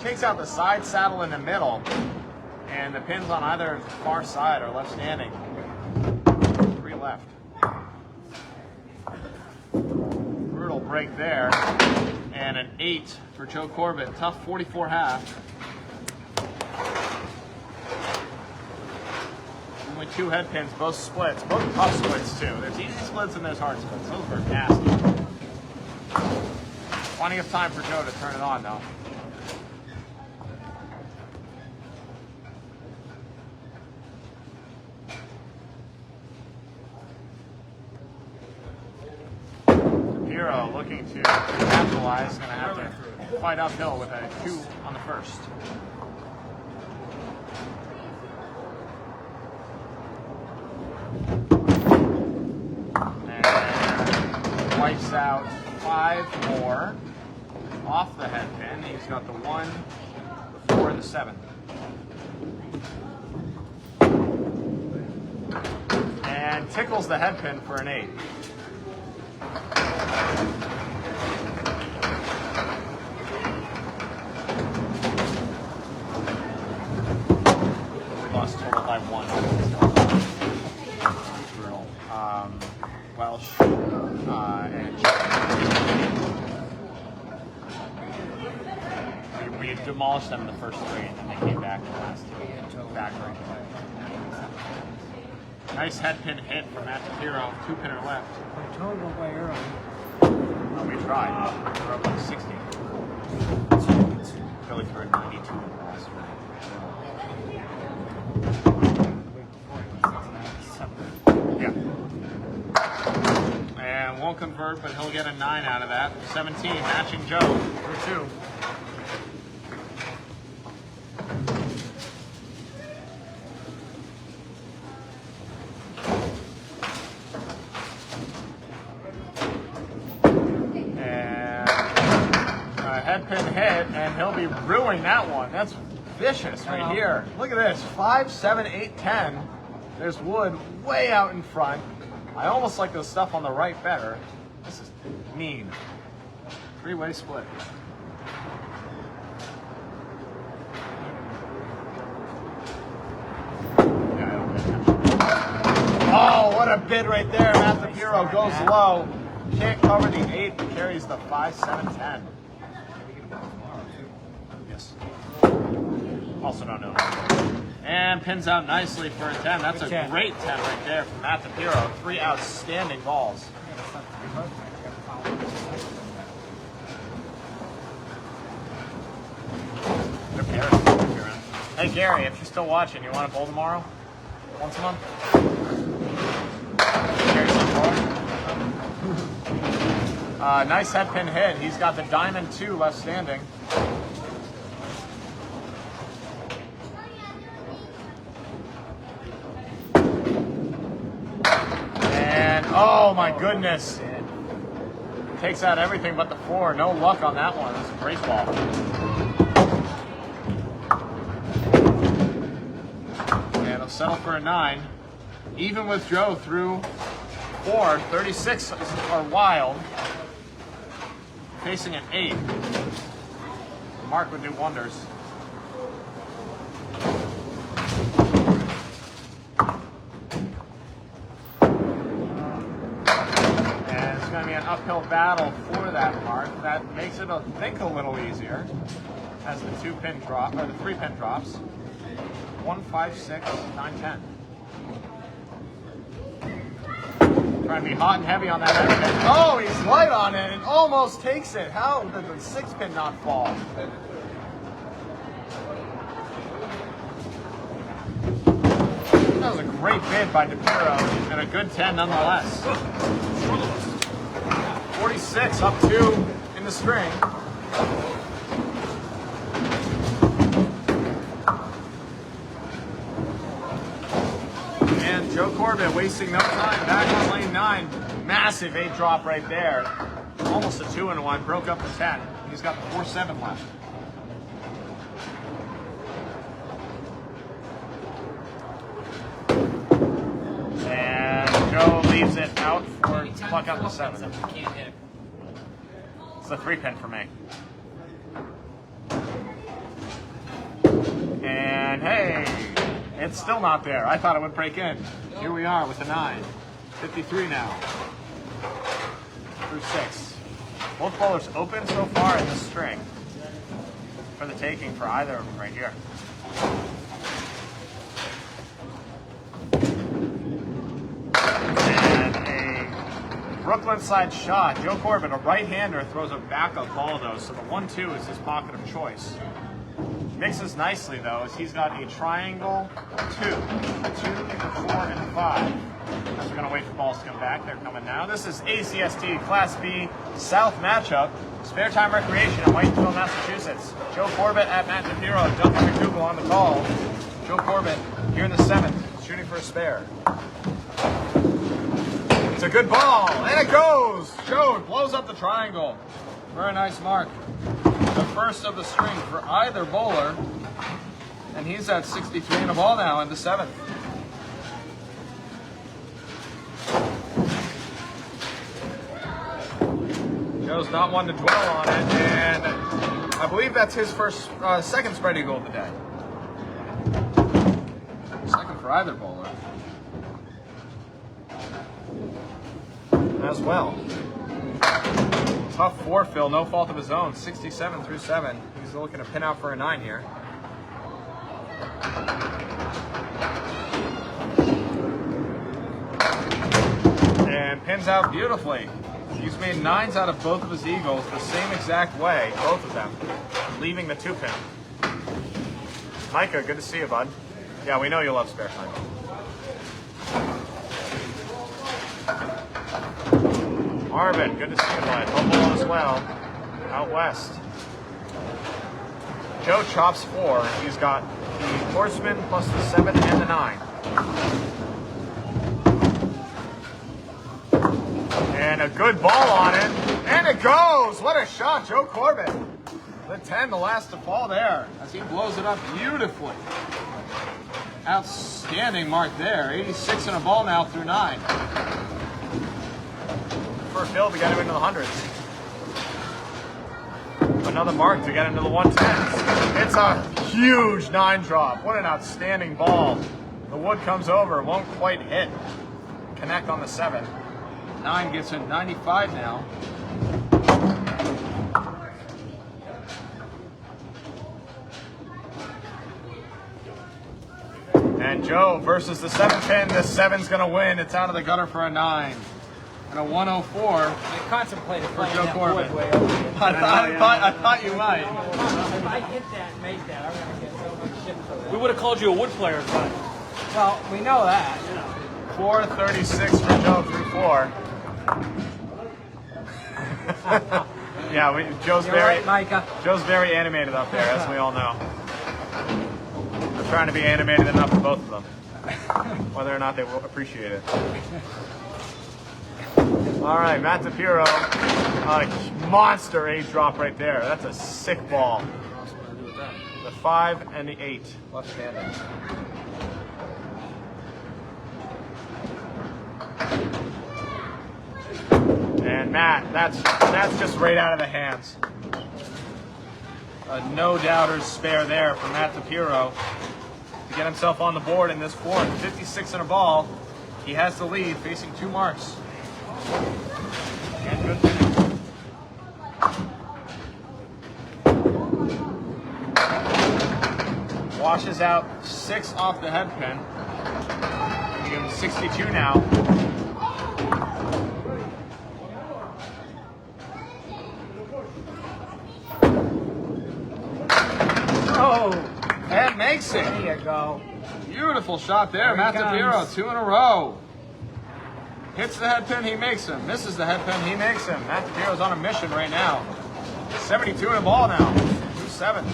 Takes out the side saddle in the middle and the pins on either far side are left standing. 3 left. Brutal break there. And an 8 for Joe Corbett. Tough 44.5. Only 2 head pins, both splits. Both tough splits too. There's easy splits and there's hard splits. Those were nasty. Plenty of time for Joe to turn it on though. DiPirro looking to capitalize, going to have to fight uphill with a 2 on the first. And wipes out 5 more off the head pin. He's got the 1, the 4, and the 7. And tickles the head pin for an 8. Lost total by 1. Brutal. Welsh and we demolished them in the first 3, and then they came back in the last 2. Factory. Nice head pin hit from DiPirro. 2 pinner left. Total way early. Oh, we tried. We're up like 60. Philly threw a 92 in the last one. Yeah. And won't convert, but he'll get a 9 out of that. 17, matching Joe for 2. Head pin hit, and he'll be brewing that one. That's vicious right here. Look at this. 5, 7, 8, 10. There's wood way out in front. I almost like the stuff on the right better. This is mean. 3-way split. Oh, what a bid right there. DiPirro goes low. Can't cover the 8, but carries the 5, 7, 10. Yes. Also don't know. And pins out nicely for a 10. That's a great 10 right there from DiPirro. 3 outstanding balls. Hey Gary, if you're still watching, you want to bowl tomorrow? Once a month? Gary, some more? Nice head pin hit. He's got the diamond 2 left standing. And oh my goodness. Takes out everything but the 4. No luck on that one. That's a great ball. And he'll settle for a 9. Even with Joe through 4. 36 are wild. Facing an 8. Mark would do wonders. And it's going to be an uphill battle for that Mark. That makes it, I think, a little easier as the 2-pin drop, or the 3-pin drops. 1, 5, 6, 9, 10. Trying to be hot and heavy on that head pin. Oh, he's light on it and almost takes it. How did the 6-pin not fall? That was a great bid by DiPirro and a good 10 nonetheless. 46 up 2 in the string. And Joe Corbett wasting no time back on lane 9. Massive 8 drop right there. Almost a 2-in-1. Broke up the 10. He's got the 4-7 left. And Joe leaves it out for pluck up the 7. It's a 3-pin for me. And hey, it's still not there. I thought it would break in. Here we are with the 9. 53 now. Through 6. Both bowlers open so far in this string. For the taking for either of them right here. And a Brooklyn side shot. Joe Corbett, a right-hander, throws a backup ball though, so the 1-2 is his pocket of choice. Mixes nicely though, as he's got a triangle 2, a 2, a 4, and a 5. As we're gonna wait for balls to come back, they're coming now. This is ACST Class B South matchup. Sparetime Recreation in Whitinsville, Massachusetts. Joe Corbett at Matt DiPirro, Duncan MacDougall on the call. Joe Corbett here in the 7th, shooting for a spare. It's a good ball, and it goes! Joe blows up the triangle. Very nice mark. The first of the string for either bowler, and he's at 63 and a ball now in the 7th. Joe's not one to dwell on it, and I believe that's his second spread eagle of the day. Second for either bowler. As well. Tough 4 fill, no fault of his own. 67 through 7. He's looking to pin out for a 9 here. And pins out beautifully. He's made 9s out of both of his eagles the same exact way, both of them, leaving the 2-pin. Micah, good to see you, bud. Yeah, we know you love Sparetime. Marvin, good to see you, bud. Hopeful as well. Out west. Joe chops 4. He's got the horseman plus the 7 and the 9. And a good ball on it. And it goes! What a shot, Joe Corbett. The 10, the last to fall there, as he blows it up beautifully. Outstanding mark there. 86 and a ball now through 9. For Phil to get him into the 100s. Another mark to get into the 110s. It's a huge 9 drop. What an outstanding ball. The wood comes over, won't quite hit. Connect on the 7. 9 gets in 95 now. And Joe versus the 7-pin. The 7's going to win. It's out of the gutter for a 9. And a 104. I contemplated playing Joe that Corbett. wood way over here. I thought you might. If I hit that and make that, I'm going to get so much shit for that. We would have called you a wood player, but Well, we know that. 436 for Joe through 4. Yeah, Joe's You're very right, Micah. Joe's very animated up there, as we all know. I'm trying to be animated enough for both of them, whether or not they will appreciate it. All right, Matt DiPirro, a monster 8 drop right there. That's a sick ball. The 5 and the 8, left-handed. And Matt, that's just right out of the hands. A no-doubters spare there for Matt DiPirro to get himself on the board in this fourth. 56 in a ball. He has the lead, facing 2 marks. And good finish. Washes out 6 off the head pin. We give him 62 now. Oh, and makes it. There you go. Beautiful shot there, Matt DiPirro, 2 in a row. Hits the head pin, he makes him. Misses the head pin, he makes him. Matt DiPirro's on a mission right now. 72 in a ball now. 2-7.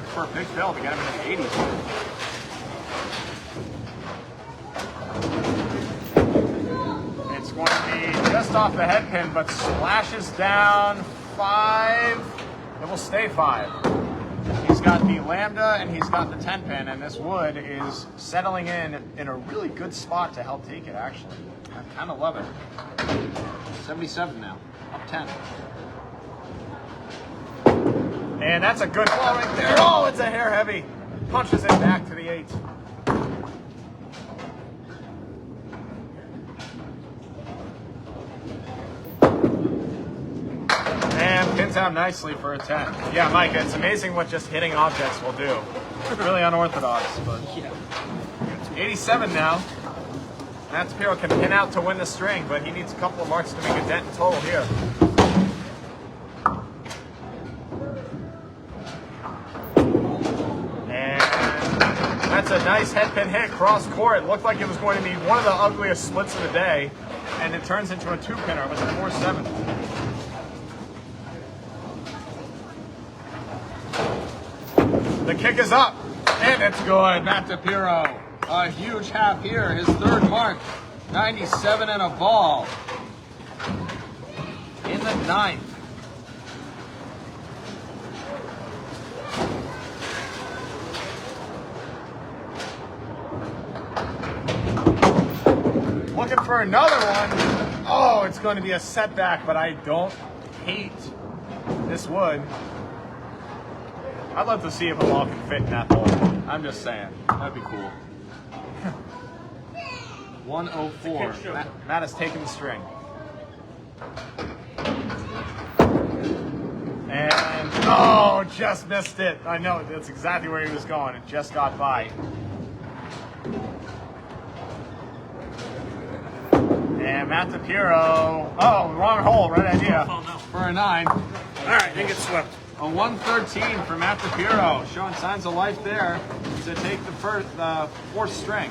For a big fill to get him in the 80s. It's going to be just off the head pin, but splashes down 5. It will stay 5. He's got the lambda and he's got the 10 pin, and this wood is settling in a really good spot to help take it, actually. I kind of love it. 77 now, up 10. And that's a good ball right there. Oh, it's a hair heavy. Punches it back to the 8. And pins out nicely for a 10. Yeah, Mike, it's amazing what just hitting objects will do. Really unorthodox, but 87 now. Matt DiPirro can pin out to win the string, but he needs a couple of marks to make a dent in total here. And that's a nice head pin hit cross court. It looked like it was going to be one of the ugliest splits of the day, and it turns into a 2-pinner. It was a 4-7. The kick is up, and it's good. Matt DiPirro, a huge half here, his 3rd mark, 97 and a ball in the 9th. Looking for another one. Oh, it's going to be a setback, but I don't hate this wood. I'd love to see if a ball can fit in that hole. I'm just saying. That'd be cool. 104. Matt has taken the string. And, oh, just missed it. I know, that's exactly where he was going. It just got by. And Matt DiPirro, oh, wrong hole, right idea. For a 9. All right, didn't get swept. A 113 for Matt DiPirro, showing signs of life there to take the 4th string.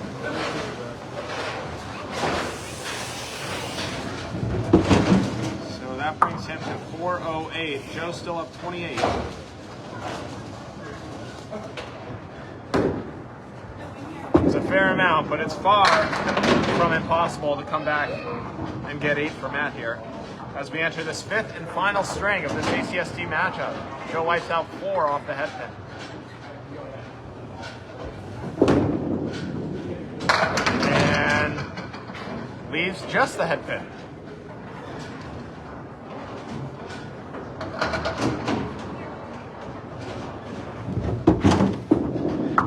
So that brings him to 408. Joe's still up 28. It's a fair amount, but it's far from impossible to come back and get 8 for Matt here. As we enter this 5th and final string of this ACST matchup. Joe wipes out 4 off the head pin. And leaves just the head pin.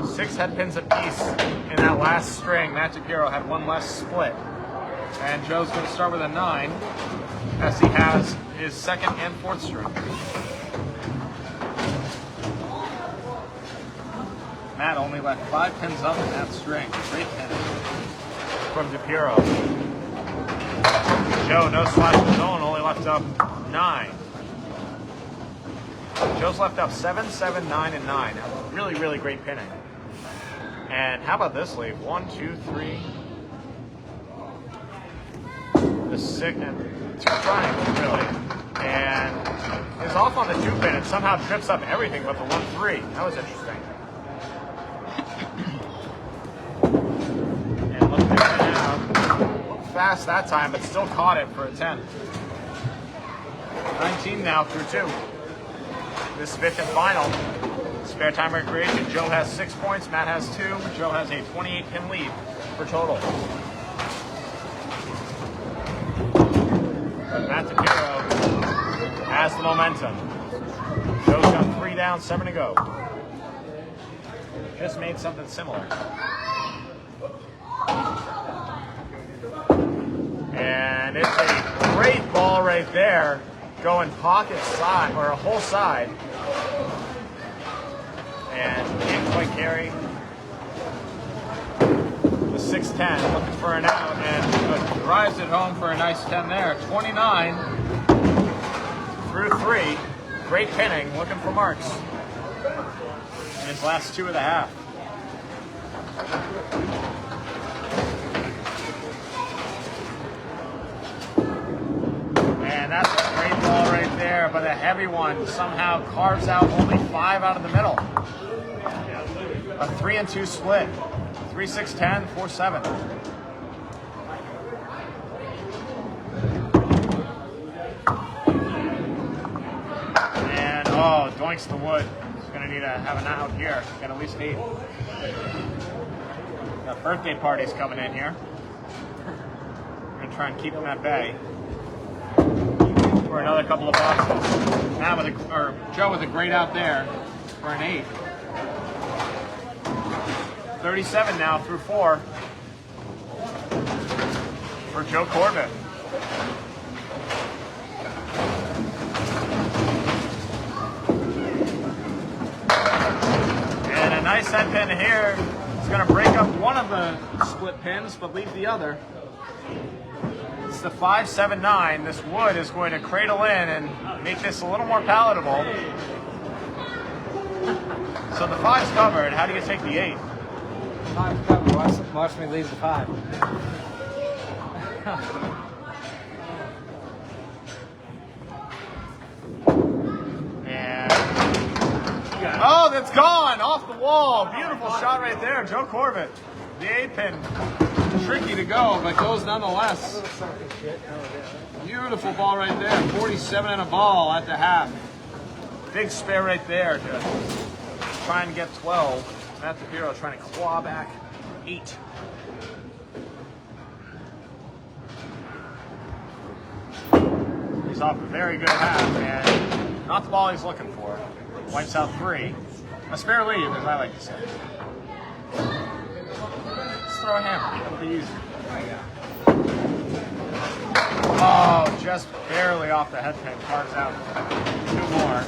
Six head pins apiece in that last string. Matt DiPirro had 1 less split. And Joe's going to start with a 9 as he has his 2nd and 4th string. Matt only left 5 pins up in that string. Great pin from DiPirro. Joe, no slash of his own, only left up 9. Joe's left up 7, 7, 9, and 9. Really, really great pinning. And how about this leave? 1, 2, 3. The 6 and two triangles, really. And is off on the 2-pin and somehow trips up everything but the 1-3. That was interesting. And look at it now. Fast that time, but still caught it for a 10. 19 now through 2. This 5th and final. Sparetime Recreation. Joe has 6 points, Matt has 2. Joe has a 28-pin lead for total. But Matt DiPirro has the momentum. Joe's got 3 down, 7 to go. Just made something similar. And it's a great ball right there. Going pocket side, or a whole side. And can't quite carry the 6-10, looking for an out, and drives it home for a nice 10 there. 29 through 3. Great pinning, looking for marks. In his last 2 of the half. And that's a great ball right there, but a heavy one somehow carves out only 5 out of the middle. A 3-2 split. 3-6-10, 4-7. And oh, doinks the wood. He's gonna need to have an out here. Got at least 8. Got birthday parties coming in here. We're gonna try and keep them at bay for another couple of boxes. Now with Joe with a great out there for an 8. 37 now through 4 for Joe Corbett. And a nice head pin here. It's going to break up one of the split pins, but leave the other. It's the 5-7-9. This wood is going to cradle in and make this a little more palatable. So the 5's covered. How do you take the 8? 5's covered. Watch me leave the 5. And oh, that's gone off the wall. Beautiful shot right there, Joe Corbett. The 8-pin, tricky to go, but goes nonetheless. Beautiful ball right there. 47 and a ball at the half. Big spare right there to try and get 12. Matt DiPirro trying to claw back 8. He's off a very good half, and not the ball he's looking for. Wipes out 3. A spare lead, as I like to say. Let's throw a hammer. That'll be easy. Oh, just barely off the head pin. Carves out 2 more.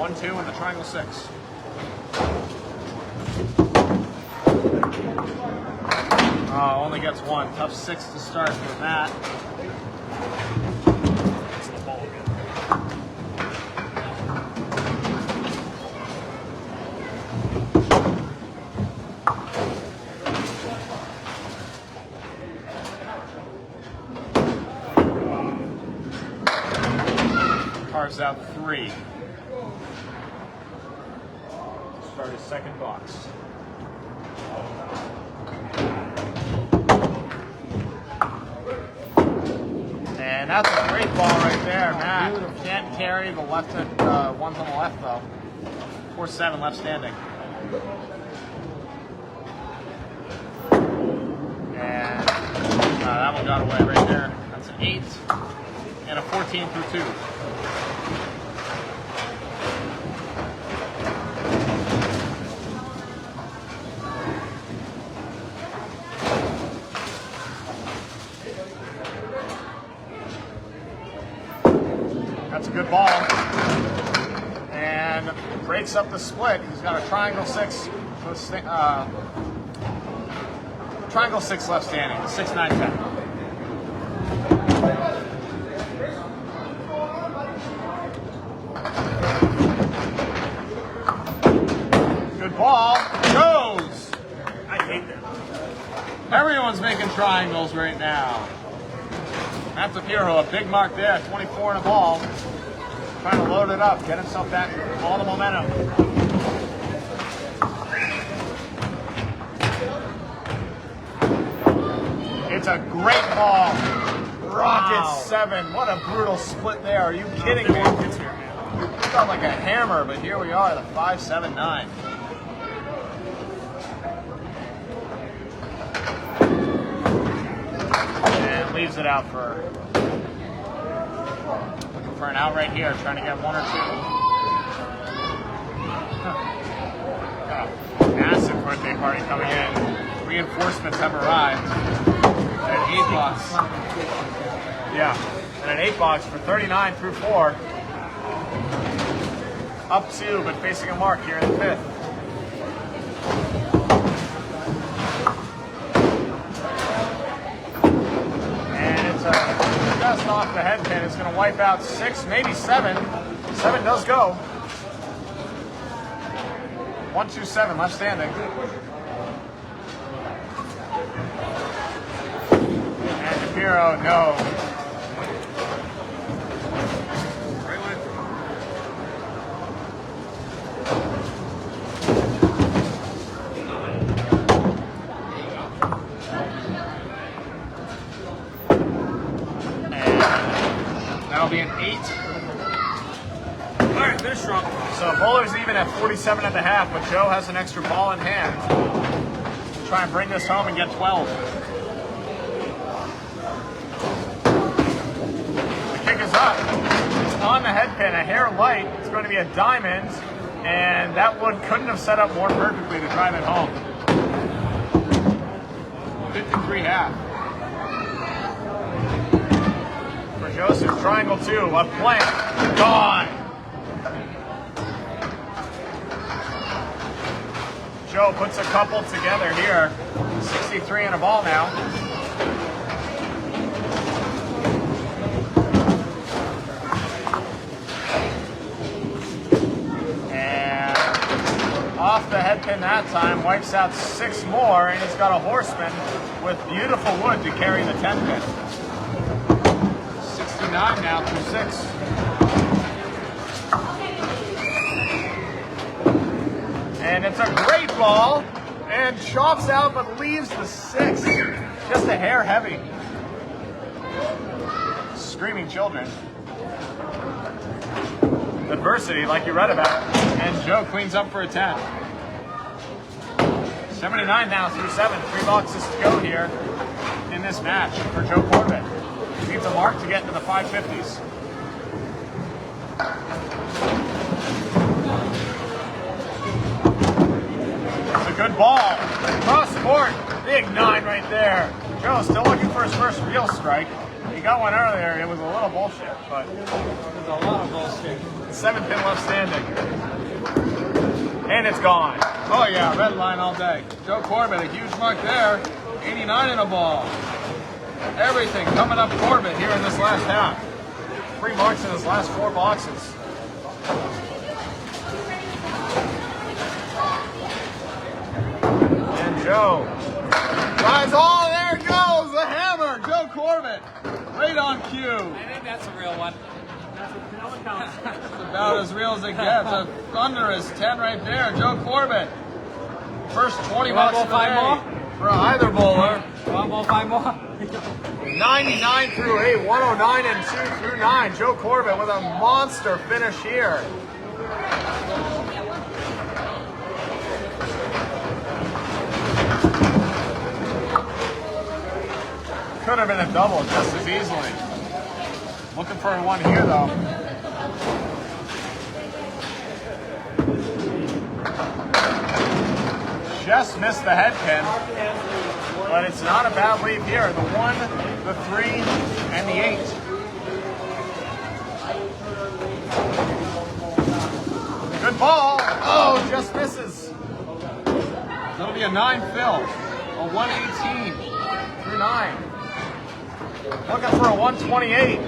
1-2 in the triangle 6. Oh, only gets 1. Tough 6 to start with that. That's the ball again. Carves out 3. Start his second box. And that's a great ball right there, Matt. Can't carry the left ones on the left though. 4-7 left standing. And that one got away right there. That's an 8 and a 14 through 2. That's a good ball. And breaks up the split. He's got a triangle 6. Triangle 6 left standing. 6-9-10. Good ball. Goes. I hate that. Everyone's making triangles right now. Matt DiPirro, a big mark there, 24 and a ball. Trying to load it up, get himself back, all the momentum. It's a great ball. Rocket 7. What a brutal split there. Are you kidding me? It felt like a hammer, but here we are, the 5-7-9. And leaves it out for, looking for an out right here, trying to get 1 or 2. Got a massive birthday party coming in. Reinforcements have arrived. An 8 box. Yeah, and an 8 box for 39 through 4. Up 2, but facing a mark here in the 5th. And it's just off the head pin. It's going to wipe out 6, maybe 7. 7 does go. 1-2-7 left standing. And DiPirro, no. That'll be an 8. All right, finish strong. So bowler's even at 47 at the half, but Joe has an extra ball in hand to try and bring this home and get 12. The kick is up. It's on the head pin, a hair light. It's going to be a diamond, and that wood couldn't have set up more perfectly to drive it home. 53 half. Joseph, triangle 2, a plank, gone. Joe puts a couple together here. 63 and a ball now. And off the head pin that time, wipes out 6 more, and he's got a horseman with beautiful wood to carry the 10 pin. 9 now through 6. And it's a great ball and chops out but leaves the 6. Just a hair heavy. Screaming children. Adversity like you read about. And Joe cleans up for a 10. 79 now through 7. 3 boxes to go here in this match for Joe Corbett. Needs a mark to get into the 550s. It's a good ball. Cross court. Big 9 right there. Joe still looking for his first real strike. He got one earlier. It was a little bullshit, but it was a lot of bullshit. 7 pin left standing. And it's gone. Oh yeah, red line all day. Joe Corbett, a huge mark there. 89 in a ball. Everything coming up Corbett here in this last half. 3 marks in his last 4 boxes. And Joe drives. Oh, there it goes! The hammer! Joe Corbett. Right on cue. I think that's a real one. It's about as real as it gets. A thunderous 10 right there. Joe Corbett. First 20 bucks of the day for either bowler. 1 more, 5 more. 99 through 8, 109 and 2 through 9. Joe Corbett with a monster finish here. Could have been a double just as easily. Looking for a 1 here though. Just missed the head pin. But it's not a bad lead here. The 1, the 3, and the 8. Good ball. Oh, just misses. That'll be a 9 fill. A 118 through 9. Looking for a 128.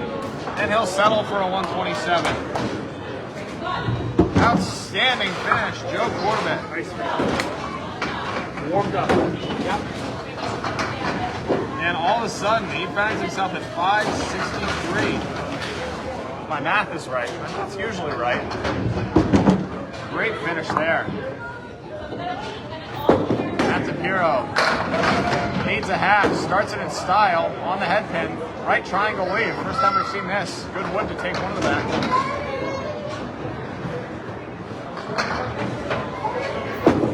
And he'll settle for a 127. Outstanding finish, Joe Corbett. Nice. Warmed up. Yep. And all of a sudden, he finds himself at 563. My math is right. My math's usually right. Great finish there. DiPirro needs a half, starts it in style on the head pin. Right triangle leave. First time we've seen this. Good wood to take one of the back.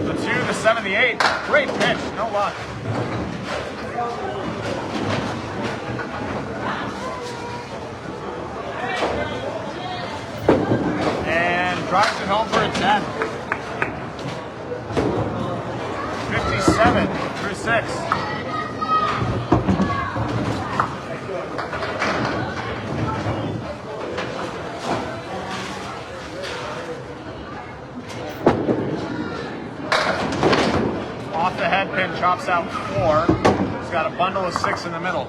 The 2, the 7, the 8. Great pitch. No luck. And drives it home for a 10. 57 through 6. Off the head pin, chops out 4. He's got a bundle of 6 in the middle.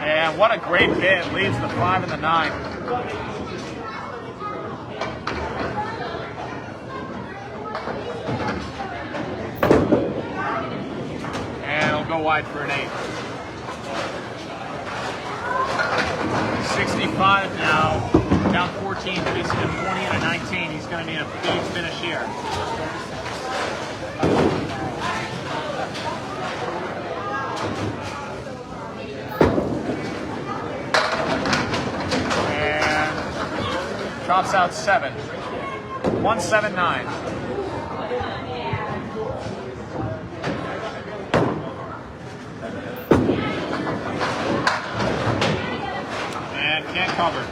And what a great bid. Leads the 5 and the 9. And it'll go wide for an 8. 65 now. Down 14. Facing a 20 and a 19. He's going to need a big finish here. Chops out 7. 179. And can't cover.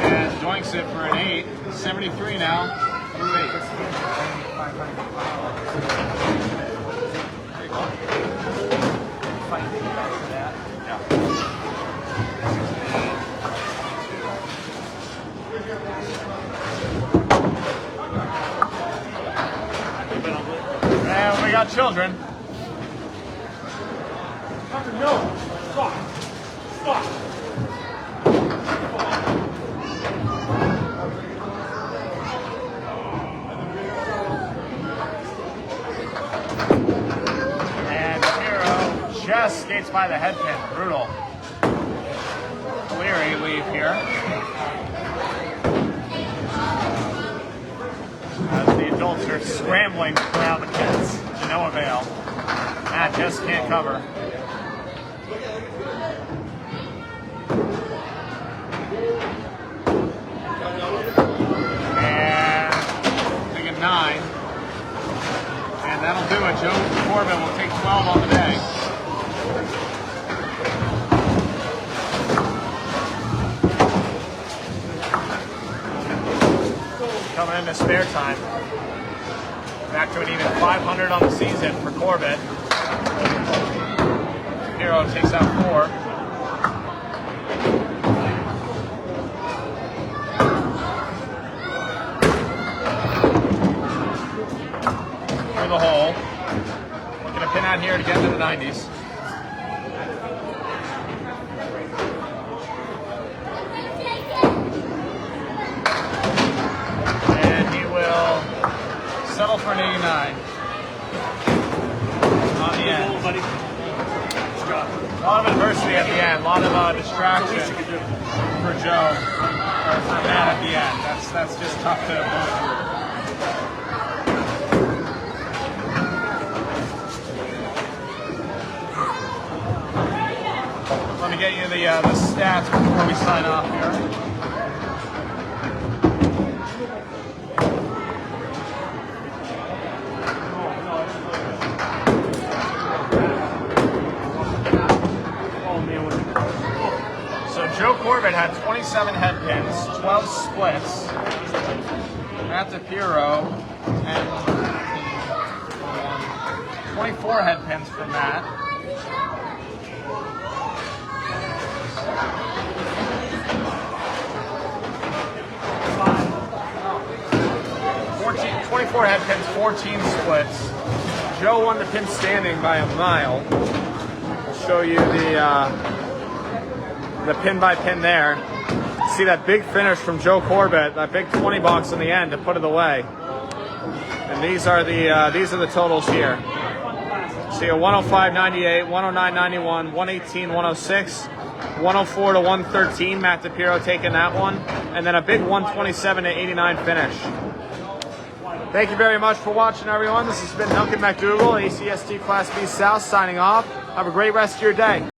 And doinks it for an 8. 73 now. Through 8. And we got children. No, stop. Stop. And DiPirro just skates by the head pin. Brutal. Cleary leave here. As the adults are scrambling around the kids to no avail. Matt just can't cover. And I think a 9. And that'll do it. Joe Corbett will take 12 on the day. Coming into spare time. Back to an even 500 on the season for Corbett. DiPirro takes out 4. For the hole. Looking to pin out here to get into the 90s. Settle for an 89 on the end. A lot of adversity at the end, a lot of distraction for Joe, or for Matt at the end. That's just tough to move through. Let me get you the stats before we sign off here. Joe Corbett had 27 head pins, 12 splits. Matt DiPirro had 24 head pins for Matt. 24 head pins, 14 splits. Joe won the pin standing by a mile. I'll show you the pin by pin there. See that big finish from Joe Corbett, that big 20 bucks in the end to put it away. And these are the totals here. See a 105.98, 109.91, 118, 106, 104 to 113. Matt DiPirro taking that one, and then a big 127 to 89 finish. Thank you very much for watching, everyone. This has been Duncan MacDougall, ACST Class B South, signing off. Have a great rest of your day.